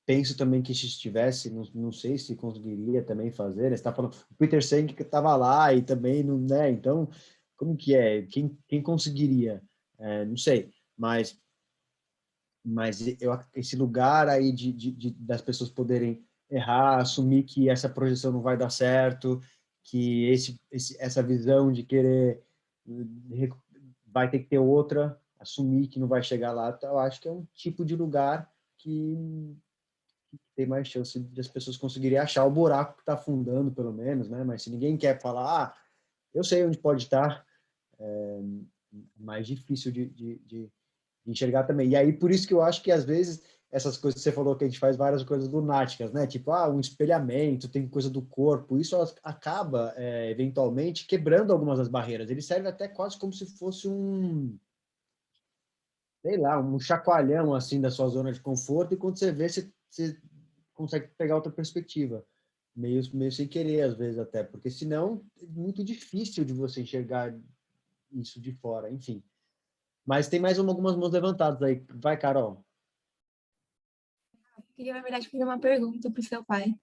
Penso também que se estivesse, não sei se conseguiria também fazer. Né? Você está falando, o Peter Senge que estava lá e também não, né? Então, como que é? Quem conseguiria? Não sei, mas esse lugar aí das pessoas poderem errar, assumir que essa projeção não vai dar certo, que essa visão de querer vai ter que ter outra, assumir que não vai chegar lá, eu acho que é um tipo de lugar que tem mais chance de as pessoas conseguirem achar o buraco que está afundando, pelo menos, né? Mas se ninguém quer falar, eu sei onde pode estar, é mais difícil de enxergar também. E aí, por isso que eu acho que, às vezes, essas coisas que você falou, que a gente faz várias coisas lunáticas, né? Tipo, um espelhamento, tem coisa do corpo, isso acaba, eventualmente, quebrando algumas das barreiras. Ele serve até quase como se fosse sei lá, um chacoalhão, assim, da sua zona de conforto, e quando você vê, você consegue pegar outra perspectiva, meio sem querer, às vezes, até, porque senão é muito difícil de você enxergar isso de fora, enfim. Mas tem mais algumas mãos levantadas aí. Vai, Carol. Queria, na verdade, fazer uma pergunta para o seu pai.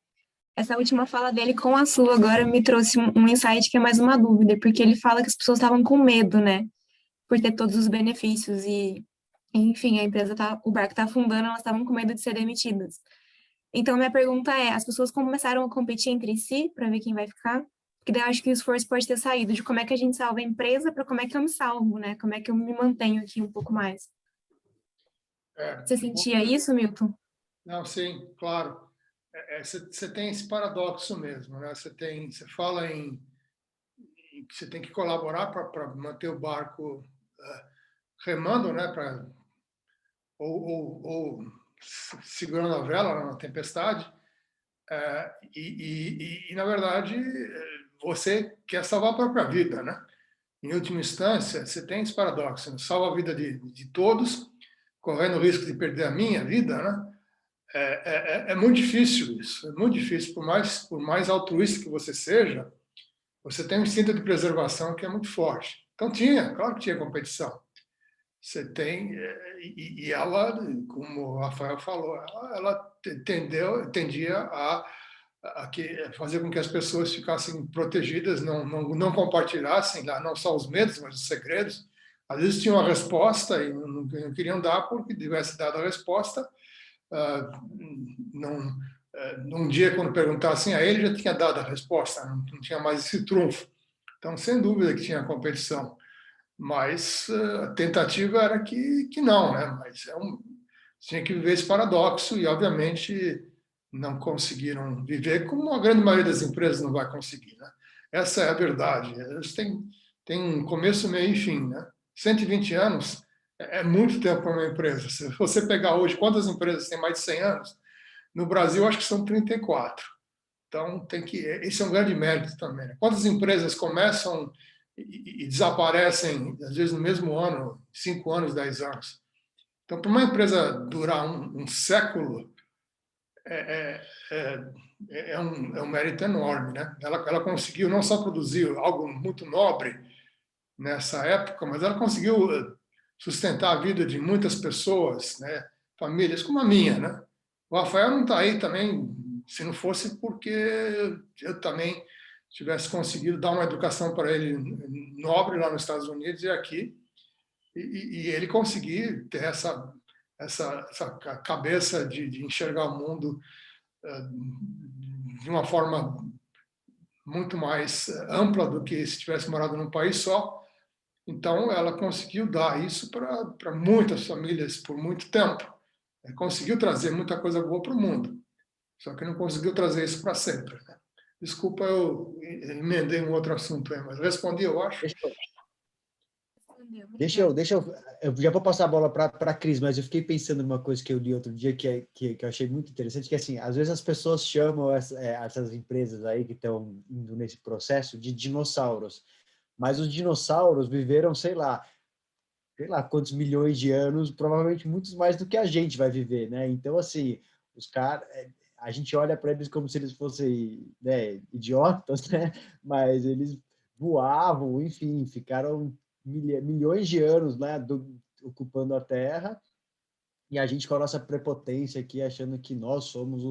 Essa última fala dele com a sua agora me trouxe um insight que é mais uma dúvida, porque ele fala que as pessoas estavam com medo, né? Por ter todos os benefícios e, enfim, o barco tá afundando, elas estavam com medo de ser demitidas. Então, minha pergunta é, as pessoas começaram a competir entre si para ver quem vai ficar? Porque daí eu acho que o esforço pode ter saído de como é que a gente salva a empresa para como é que eu me salvo, né? Como é que eu me mantenho aqui um pouco mais. Você sentia isso, Milton? Não, sim, claro. Você tem esse paradoxo mesmo, né? Você fala em que você tem que colaborar para manter o barco remando, né? Ou segurando a vela na tempestade. E, na verdade, você quer salvar a própria vida, né? Em última instância, você tem esse paradoxo, né? Salva a vida de todos, correndo o risco de perder a minha vida, né? É muito difícil isso, é muito difícil, por mais altruísta que você seja, você tem um instinto de preservação que é muito forte. Então tinha, claro que tinha competição. Você tem, e ela, como o Rafael falou, ela tendia a fazer com que as pessoas ficassem protegidas, não compartilhassem lá, não só os medos, mas os segredos. Às vezes tinham uma resposta e não queriam dar porque tivesse dado a resposta. Num dia, quando perguntassem a ele, já tinha dado a resposta, não tinha mais esse trunfo. Então, sem dúvida que tinha competição. Mas a tentativa era que não, né? Mas tinha que viver esse paradoxo e, obviamente, não conseguiram viver, como a grande maioria das empresas não vai conseguir, né? Essa é a verdade. Eles têm um começo, meio e fim, né? 120 anos é muito tempo para uma empresa. Se você pegar hoje, quantas empresas têm mais de 100 anos? No Brasil, acho que são 34. Então, esse é um grande mérito também, né? Quantas empresas começam e desaparecem, às vezes, no mesmo ano, 5 anos, 10 anos. Então, para uma empresa durar um século, é um mérito enorme, né? Ela conseguiu não só produzir algo muito nobre nessa época, mas ela conseguiu sustentar a vida de muitas pessoas, né? Famílias como a minha, né? O Rafael não está aí também, se não fosse porque eu também tivesse conseguido dar uma educação para ele nobre lá nos Estados Unidos e aqui, e ele conseguir ter essa cabeça de enxergar o mundo de uma forma muito mais ampla do que se tivesse morado num país só. Então, ela conseguiu dar isso para muitas famílias por muito tempo. Conseguiu trazer muita coisa boa para o mundo. Só que não conseguiu trazer isso para sempre, né? Desculpa, eu emendei um outro assunto aí, mas respondi, eu acho. Deixa eu já vou passar a bola para a Cris, mas eu fiquei pensando numa coisa que eu li outro dia que eu achei muito interessante, que assim, às vezes as pessoas chamam essas empresas aí que estão indo nesse processo de dinossauros, mas os dinossauros viveram, sei lá quantos milhões de anos, provavelmente muitos mais do que a gente vai viver, né? Então, assim, os caras, a gente olha para eles como se eles fossem, né, idiotas, né? Mas eles voavam, enfim, ficaram milhões de anos, né, ocupando a Terra, e a gente com a nossa prepotência aqui, achando que nós somos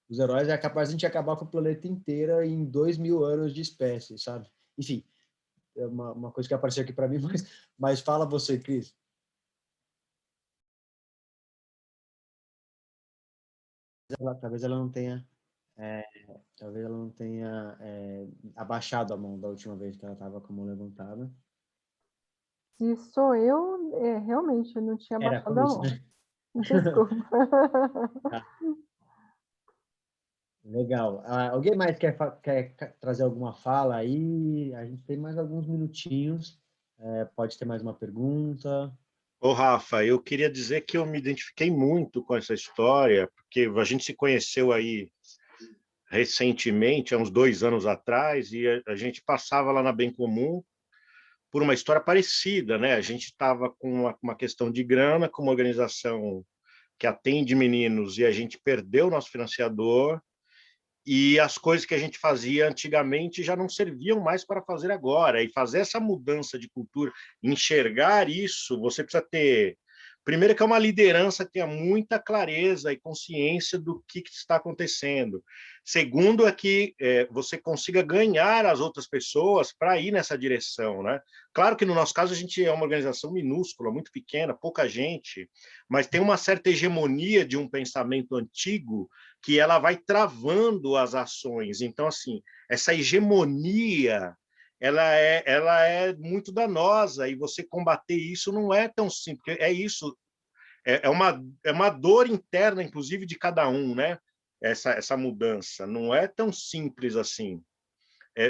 os heróis, é capaz de a gente acabar com o planeta inteiro em 2.000 anos de espécie, sabe? Enfim, é uma coisa que apareceu aqui para mim, mas fala você, Cris. Talvez ela não tenha abaixado a mão da última vez que ela estava com a mão levantada. Se sou eu, realmente, eu não tinha Era baixado a isso, mão. né? Desculpa. Tá. Legal. Alguém mais quer trazer alguma fala aí? A gente tem mais alguns minutinhos. Pode ter mais uma pergunta. Ô, Rafa, eu queria dizer que eu me identifiquei muito com essa história, porque a gente se conheceu aí recentemente, há uns 2 anos atrás, e a gente passava lá na Bem Comum por uma história parecida, né? A gente estava com uma questão de grana, com uma organização que atende meninos, e a gente perdeu o nosso financiador, e as coisas que a gente fazia antigamente já não serviam mais para fazer agora. E fazer essa mudança de cultura, enxergar isso, você precisa ter... Primeiro, que é uma liderança que tenha muita clareza e consciência do que está acontecendo. Segundo, é que você consiga ganhar as outras pessoas para ir nessa direção, né? Claro que no nosso caso a gente é uma organização minúscula, muito pequena, pouca gente, mas tem uma certa hegemonia de um pensamento antigo que ela vai travando as ações. Então, assim, essa hegemonia ela é muito danosa, e você combater isso não é tão simples. É isso, é uma dor interna, inclusive, de cada um, né? Essa mudança não é tão simples assim.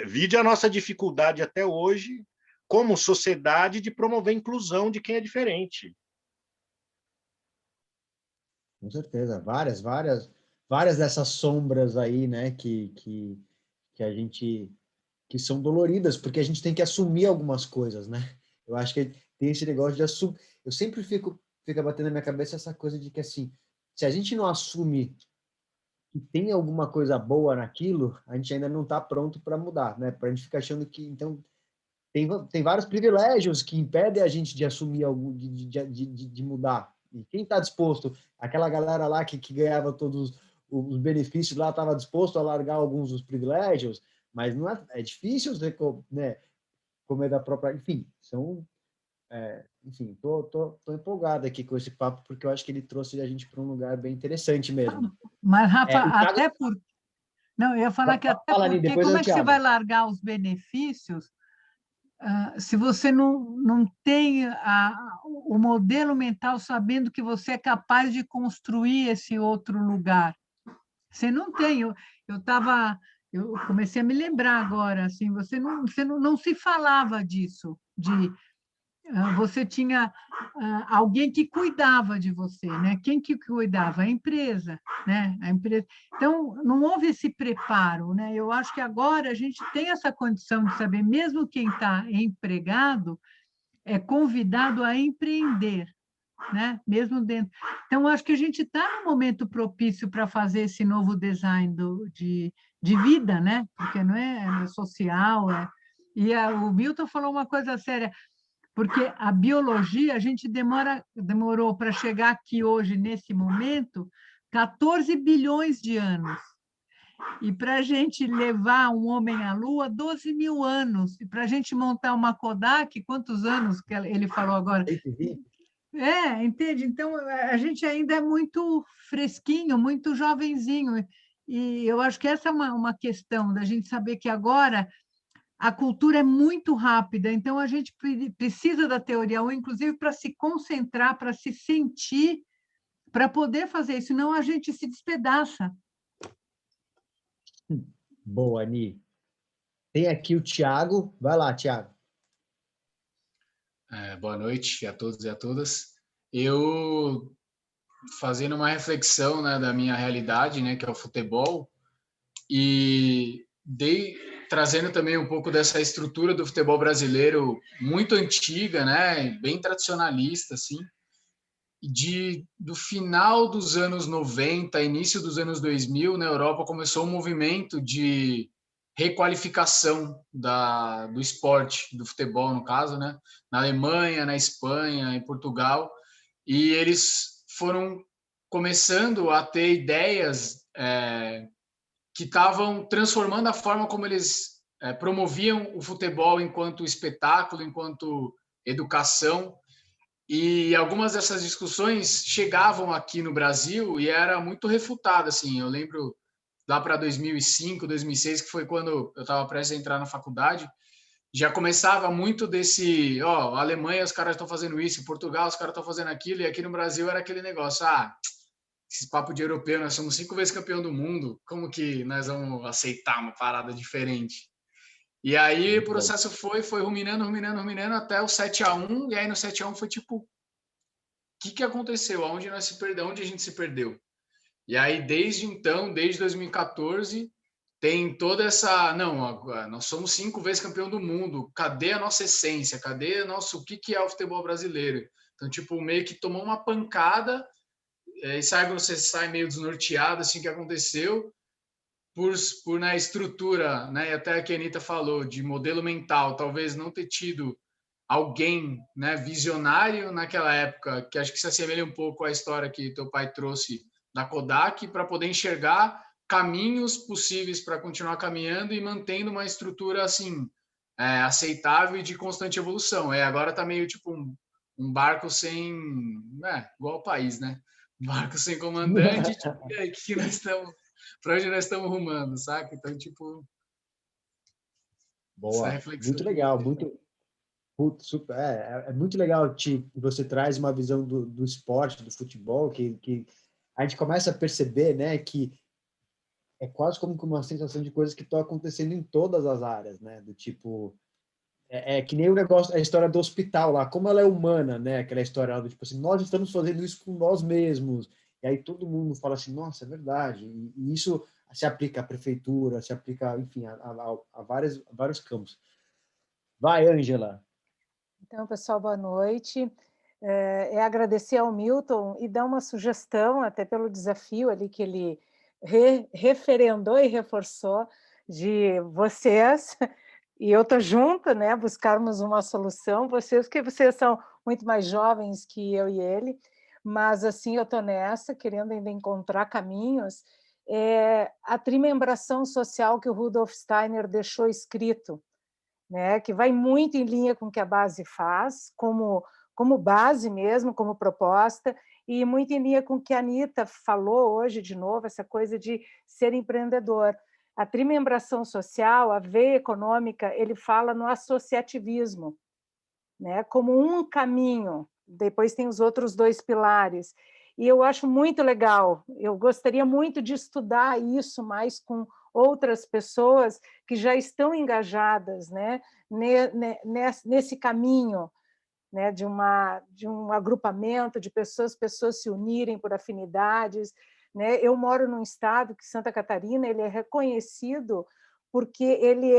Vide a nossa dificuldade até hoje, como sociedade, de promover a inclusão de quem é diferente. Com certeza, várias dessas sombras aí, né, que a gente, que são doloridas, porque a gente tem que assumir algumas coisas, né? Eu acho que tem esse negócio de assumir. Eu sempre fica batendo na minha cabeça essa coisa de que, assim, se a gente não assume que tem alguma coisa boa naquilo, a gente ainda não está pronto para mudar, né? Para a gente ficar achando que, então, tem vários privilégios que impedem a gente de assumir algo, de mudar. E quem está disposto, aquela galera lá que ganhava todos os benefícios lá, estava disposto a largar alguns dos privilégios, mas não é difícil, né, comer da própria... Enfim, enfim, tô empolgado aqui com esse papo, porque eu acho que ele trouxe a gente para um lugar bem interessante mesmo. Mas, Rafa, o Thiago... até por... Não, eu ia falar que até Fala, porque, depois como eu é que você vai largar os benefícios se você não tem o modelo mental sabendo que você é capaz de construir esse outro lugar? Você não tem. Eu comecei a me lembrar agora, assim, você não se falava disso, você tinha alguém que cuidava de você, né? Quem que cuidava? A empresa, né? A empresa. Então, não houve esse preparo, né? Eu acho que agora a gente tem essa condição de saber, mesmo quem está empregado é convidado a empreender, né? Mesmo dentro. Então, acho que a gente está no momento propício para fazer esse novo design de vida, né? Porque não é social, E o Milton falou uma coisa séria, porque a biologia, a gente demorou para chegar aqui hoje, nesse momento, 14 bilhões de anos. E para a gente levar um homem à Lua, 12 mil anos. E para a gente montar uma Kodak, quantos anos que ele falou agora? Entende? Então, a gente ainda é muito fresquinho, muito jovenzinho. E eu acho que essa é uma questão da gente saber que agora a cultura é muito rápida, então a gente precisa da teoria, ou inclusive para se concentrar, para se sentir, para poder fazer isso, senão a gente se despedaça. Boa, Ani. Tem aqui o Thiago. Vai lá, Thiago. Boa noite a todos e a todas. Eu, fazendo uma reflexão, né, da minha realidade, né, que é o futebol, e trazendo também um pouco dessa estrutura do futebol brasileiro muito antiga, né, bem tradicionalista, assim, do final dos anos 90, início dos anos 2000, na Europa começou um movimento de requalificação do esporte, do futebol, no caso, né, na Alemanha, na Espanha, em Portugal, e eles foram começando a ter ideias que estavam transformando a forma como eles promoviam o futebol enquanto espetáculo, enquanto educação. E algumas dessas discussões chegavam aqui no Brasil e era muito refutada, assim. Eu lembro lá para 2005, 2006, que foi quando eu estava prestes a entrar na faculdade, já começava muito desse, a Alemanha os caras estão fazendo isso, em Portugal os caras estão fazendo aquilo, e aqui no Brasil era aquele negócio, esse papo de europeu, nós somos 5 vezes campeão do mundo, como que nós vamos aceitar uma parada diferente? E aí o processo foi ruminando até o 7-1, e aí no 7-1 foi tipo, o que aconteceu? Onde a gente se perdeu? E aí desde então, desde 2014, tem toda essa, nós somos 5 vezes campeão do mundo, cadê a nossa essência? Cadê o que é o futebol brasileiro? Então, tipo, meio que tomou uma pancada, e você sai meio desnorteado, assim, que aconteceu, por na estrutura, né, e até a que a Anitta falou, de modelo mental, talvez não ter tido alguém, né, visionário naquela época, que acho que se assemelha um pouco à história que teu pai trouxe da Kodak, para poder enxergar caminhos possíveis para continuar caminhando e mantendo uma estrutura, assim, aceitável e de constante evolução. Agora está meio tipo um barco sem... igual ao país, né? Barco sem comandante, que nós estamos, para onde nós estamos rumando, saca? Então, tipo, boa, muito legal, super, é muito legal que você traz uma visão do esporte, do futebol, que a gente começa a perceber, né, que é quase como uma sensação de coisas que estão acontecendo em todas as áreas, né, do tipo, que nem o negócio, a história do hospital lá, como ela é humana, né? Aquela história do tipo assim, nós estamos fazendo isso com nós mesmos. E aí todo mundo fala assim, nossa, é verdade. E isso se aplica à prefeitura, se aplica, enfim, a vários campos. Vai, Ângela. Então, pessoal, boa noite. Agradecer ao Milton e dar uma sugestão, até pelo desafio ali que ele referendou e reforçou de vocês, e eu estou junto, né, buscarmos uma solução, vocês, porque vocês são muito mais jovens que eu e ele, mas assim eu estou nessa, querendo ainda encontrar caminhos. A trimembração social que o Rudolf Steiner deixou escrito, né, que vai muito em linha com o que a base faz, como base mesmo, como proposta, e muito em linha com o que a Anita falou hoje de novo, essa coisa de ser empreendedor. A trimembração social, a veia econômica, ele fala no associativismo, né, como um caminho, depois tem os outros 2 pilares, e eu acho muito legal, eu gostaria muito de estudar isso mais com outras pessoas que já estão engajadas, né, nesse caminho, né, de um agrupamento de pessoas se unirem por afinidades, né? Eu moro num estado que Santa Catarina ele é reconhecido porque ele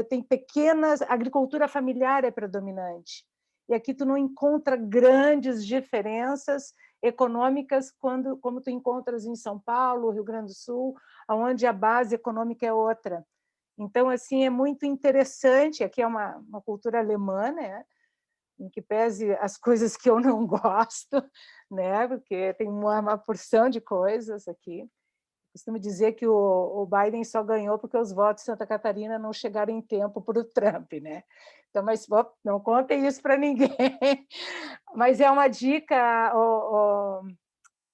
tem pequenas, a agricultura familiar é predominante, e aqui tu não encontra grandes diferenças econômicas como tu encontras em São Paulo, Rio Grande do Sul, onde a base econômica é outra. Então, assim, é muito interessante, aqui é uma cultura alemã, né? Em que pese as coisas que eu não gosto, né? Porque tem uma porção de coisas aqui. Costumo dizer que o Biden só ganhou porque os votos de Santa Catarina não chegaram em tempo para o Trump, né? Então, mas não contem isso para ninguém. Mas é uma dica,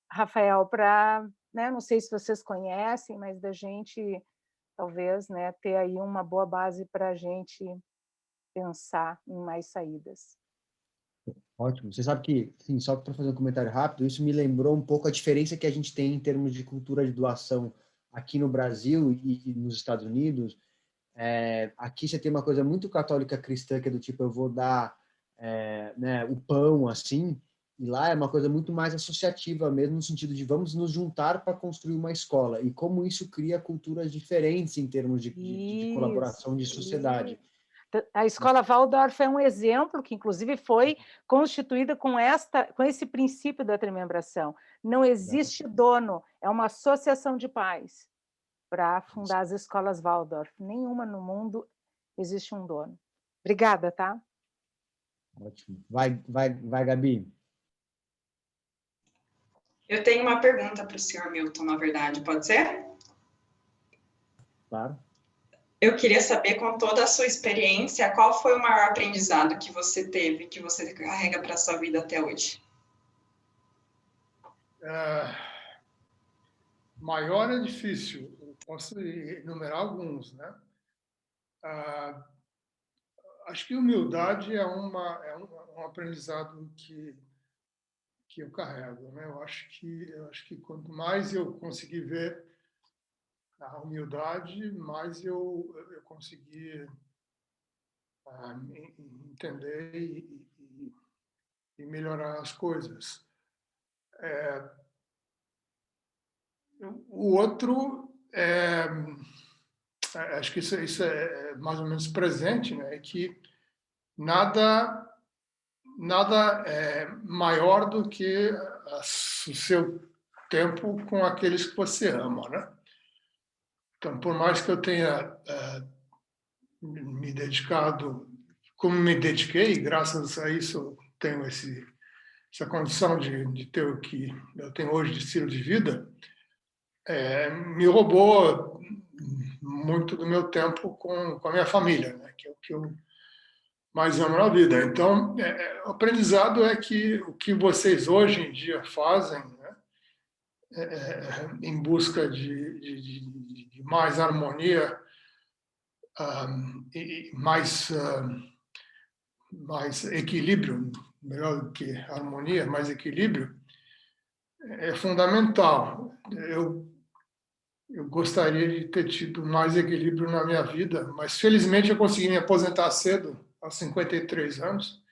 Rafael, para, né? Não sei se vocês conhecem, mas da gente talvez, né, ter aí uma boa base para a gente pensar em mais saídas. Ótimo. Você sabe que, sim, só para fazer um comentário rápido, isso me lembrou um pouco a diferença que a gente tem em termos de cultura de doação aqui no Brasil e nos Estados Unidos. Aqui você tem uma coisa muito católica cristã, que é do tipo, eu vou dar né, o pão, assim, e lá é uma coisa muito mais associativa mesmo, no sentido de vamos nos juntar para construir uma escola. E como isso cria culturas diferentes em termos de colaboração de sociedade. A escola Waldorf é um exemplo que, inclusive, foi constituída com esse princípio da trimembração. Não existe dono, é uma associação de pais para fundar as escolas Waldorf. Nenhuma no mundo existe um dono. Obrigada, tá? Ótimo. Vai, Gabi. Eu tenho uma pergunta para o senhor Milton, na verdade, pode ser? Claro. Eu queria saber, com toda a sua experiência, qual foi o maior aprendizado que você teve, que você carrega para a sua vida até hoje? Maior é difícil, eu posso enumerar alguns, né? Acho que humildade é um aprendizado que eu carrego, né? Eu acho que quanto mais eu conseguir ver a humildade, mais eu consegui entender e melhorar as coisas. O outro, acho que isso é mais ou menos presente, né? É que nada é maior do que o seu tempo com aqueles que você ama, né? Então, por mais que eu tenha me dedicado, como me dediquei, graças a isso eu tenho essa condição de ter o que eu tenho hoje de estilo de vida, me roubou muito do meu tempo com a minha família, né? Que é o que eu mais amo na vida. Então, o aprendizado é que o que vocês hoje em dia fazem, né? Em busca de mais harmonia e mais equilíbrio, melhor do que harmonia, mais equilíbrio, é fundamental. Eu gostaria de ter tido mais equilíbrio na minha vida, mas felizmente eu consegui me aposentar cedo, aos 53 anos,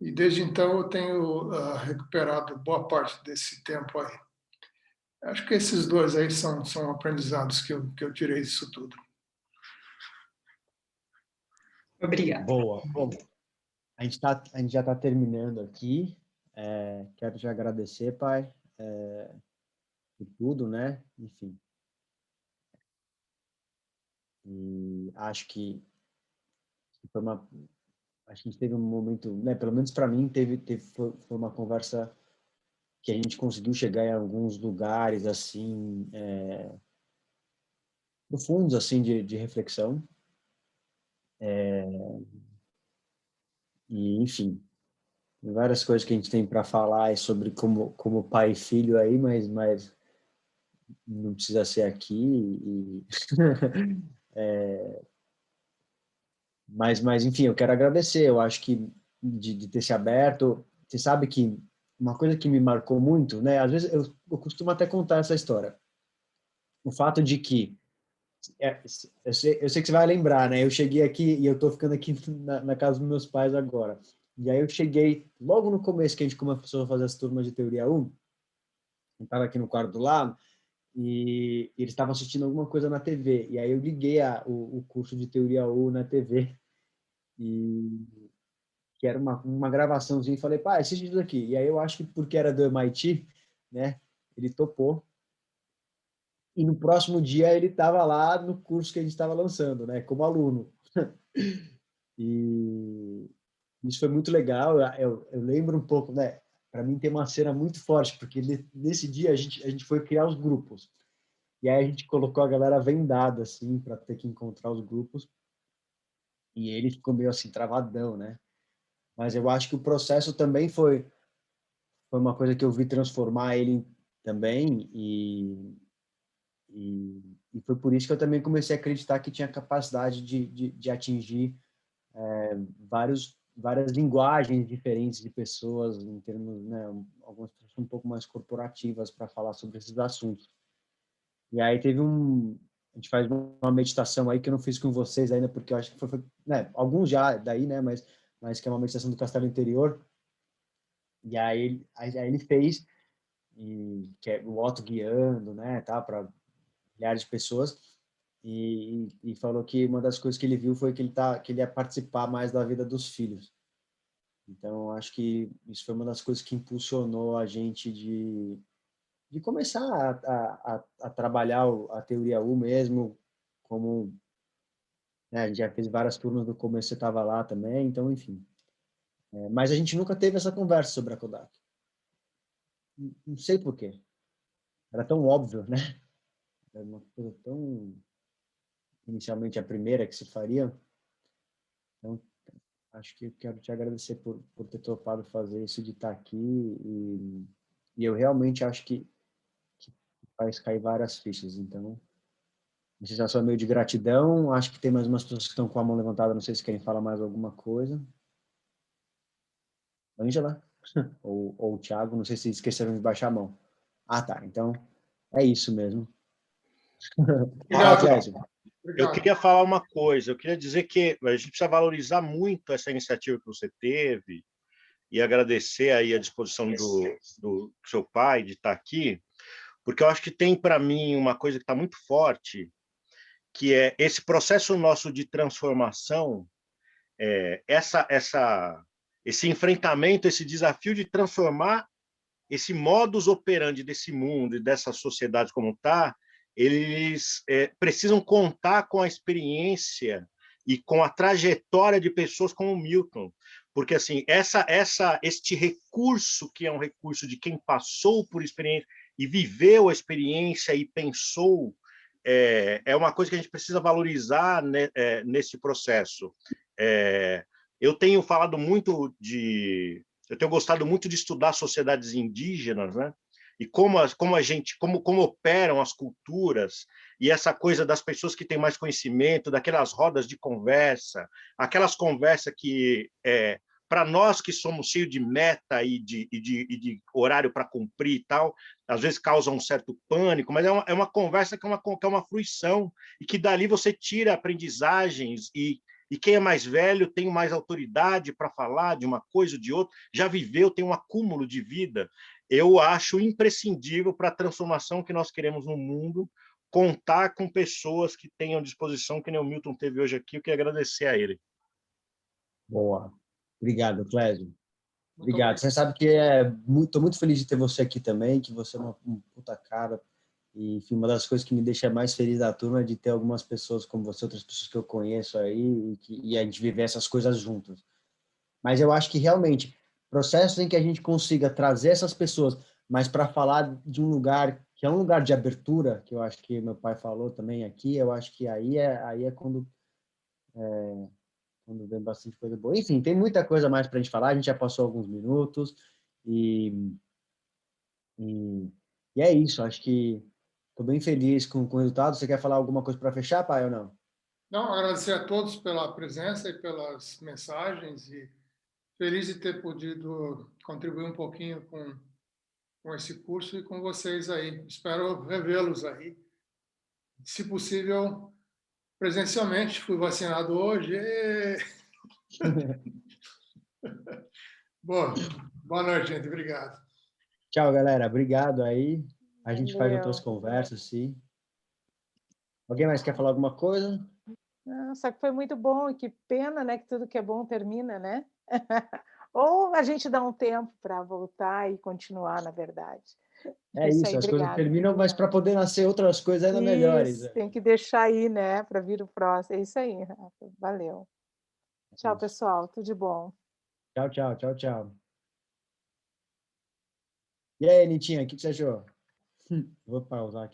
e desde então eu tenho recuperado boa parte desse tempo aí. Acho que esses dois aí são aprendizados que eu tirei disso tudo. Obrigada. Boa. Bom, a gente já está terminando aqui. Quero te agradecer, pai, por tudo, né? Enfim, E acho que foi acho que a gente teve um momento, né, pelo menos para mim, foi uma conversa que a gente conseguiu chegar em alguns lugares, assim, profundos, assim, de reflexão. E, enfim, tem várias coisas que a gente tem para falar sobre como pai e filho aí, mas não precisa ser aqui. Mas, enfim, eu quero agradecer. Eu acho que de ter se aberto. Você sabe que uma coisa que me marcou muito, né? Às vezes eu costumo até contar essa história. O fato de que eu sei que você vai lembrar, né? Eu cheguei aqui e eu tô ficando aqui na casa dos meus pais agora. E aí eu cheguei logo no começo que a gente começou a fazer as turmas de teoria 1. Eu estava aqui no quarto do lado e eles estavam assistindo alguma coisa na TV. E aí eu liguei o curso de teoria 1 na TV e que era uma gravaçãozinha, e falei, pai, assiste isso aqui. E aí eu acho que porque era do MIT, né, ele topou. E no próximo dia ele estava lá no curso que a gente estava lançando, né, como aluno. E isso foi muito legal. Eu lembro um pouco, né, para mim tem uma cena muito forte, porque nesse dia a gente foi criar os grupos. E aí a gente colocou a galera vendada, assim, para ter que encontrar os grupos. E ele ficou meio assim, travadão, né? Mas eu acho que o processo também foi uma coisa que eu vi transformar ele também, e foi por isso que eu também comecei a acreditar que tinha capacidade de atingir várias linguagens diferentes de pessoas, em termos, né, algumas pessoas um pouco mais corporativas para falar sobre esses assuntos. E aí a gente faz uma meditação aí que eu não fiz com vocês ainda, porque eu acho que foi né, alguns já daí, né, mas que é uma meditação do Castelo Interior. E aí ele fez, que é o auto guiando, né, tá, para milhares de pessoas, e falou que uma das coisas que ele viu foi que ele ia participar mais da vida dos filhos. Então, acho que isso foi uma das coisas que impulsionou a gente de começar a trabalhar a teoria U mesmo, como, né, a gente já fez várias turmas do começo, você estava lá também, então, enfim. Mas a gente nunca teve essa conversa sobre a Kodak. Não sei por quê. Era tão óbvio, né? Era uma coisa tão... Inicialmente a primeira que se faria. Então, acho que eu quero te agradecer por ter topado fazer isso, de estar aqui. E eu realmente acho que faz cair várias fichas. Então, uma sensação meio de gratidão. Acho que tem mais umas pessoas que estão com a mão levantada. Não sei se querem falar mais alguma coisa. Ângela? ou o Thiago? Não sei se esqueceram de baixar a mão. Ah, tá. Então, é isso mesmo. Fala, Clésio. Eu queria falar uma coisa. Eu queria dizer que a gente precisa valorizar muito essa iniciativa que você teve e agradecer aí a disposição do seu pai de estar aqui, porque eu acho que tem para mim uma coisa que está muito forte, que é esse processo nosso de transformação, esse enfrentamento, esse desafio de transformar esse modus operandi desse mundo e dessa sociedade como está, eles precisam contar com a experiência e com a trajetória de pessoas como o Milton, porque assim este recurso, que é um recurso de quem passou por experiência e viveu a experiência e pensou, é uma coisa que a gente precisa valorizar, né, nesse processo. Eu tenho falado muito eu tenho gostado muito de estudar sociedades indígenas, né? E como operam as culturas, e essa coisa das pessoas que têm mais conhecimento, daquelas rodas de conversa, aquelas conversas que, para nós que somos cheios de meta e de horário para cumprir e tal, às vezes causa um certo pânico, mas é uma conversa que é uma fruição, e que dali você tira aprendizagens, e quem é mais velho tem mais autoridade para falar de uma coisa ou de outra, já viveu, tem um acúmulo de vida. Eu acho imprescindível para a transformação que nós queremos no mundo, contar com pessoas que tenham disposição, que nem o Milton teve hoje aqui. Eu queria agradecer a ele. Boa. Obrigado, Clésio. Obrigado. Você sabe que estou muito feliz de ter você aqui também, que você é um puta cara, E, enfim, uma das coisas que me deixa mais feliz da turma é de ter algumas pessoas como você, outras pessoas que eu conheço aí, e a gente viver essas coisas juntos. Mas eu acho que, realmente, processos em que a gente consiga trazer essas pessoas, mas para falar de um lugar que é um lugar de abertura, que eu acho que meu pai falou também aqui, eu acho que aí é quando vem bastante coisa boa. Enfim, tem muita coisa mais para a gente falar, a gente já passou alguns minutos, e, e, e é isso, acho que estou bem feliz com o resultado. Você quer falar alguma coisa para fechar, pai, ou não? Não, agradecer a todos pela presença e pelas mensagens, e feliz de ter podido contribuir um pouquinho com esse curso e com vocês aí. Espero revê-los aí, se possível, presencialmente. Fui vacinado hoje. Boa noite, gente. Obrigado. Tchau, galera. Obrigado aí. A gente faz outras Valeu. conversas, sim. Alguém mais quer falar alguma coisa? Não, só que foi muito bom, e que pena, né, que tudo que é bom termina, né? Ou a gente dá um tempo para voltar e continuar, na verdade. É Isso aí, isso, as coisas obrigada. terminam, mas para poder nascer outras coisas ainda melhores. Isso, tem que deixar aí, né, para vir o próximo. É isso aí, Rafa. Valeu. Tchau, pessoal. Tudo de bom. Tchau, tchau, tchau, tchau. E aí, Nitinha, o que você achou? Vou pausar aqui.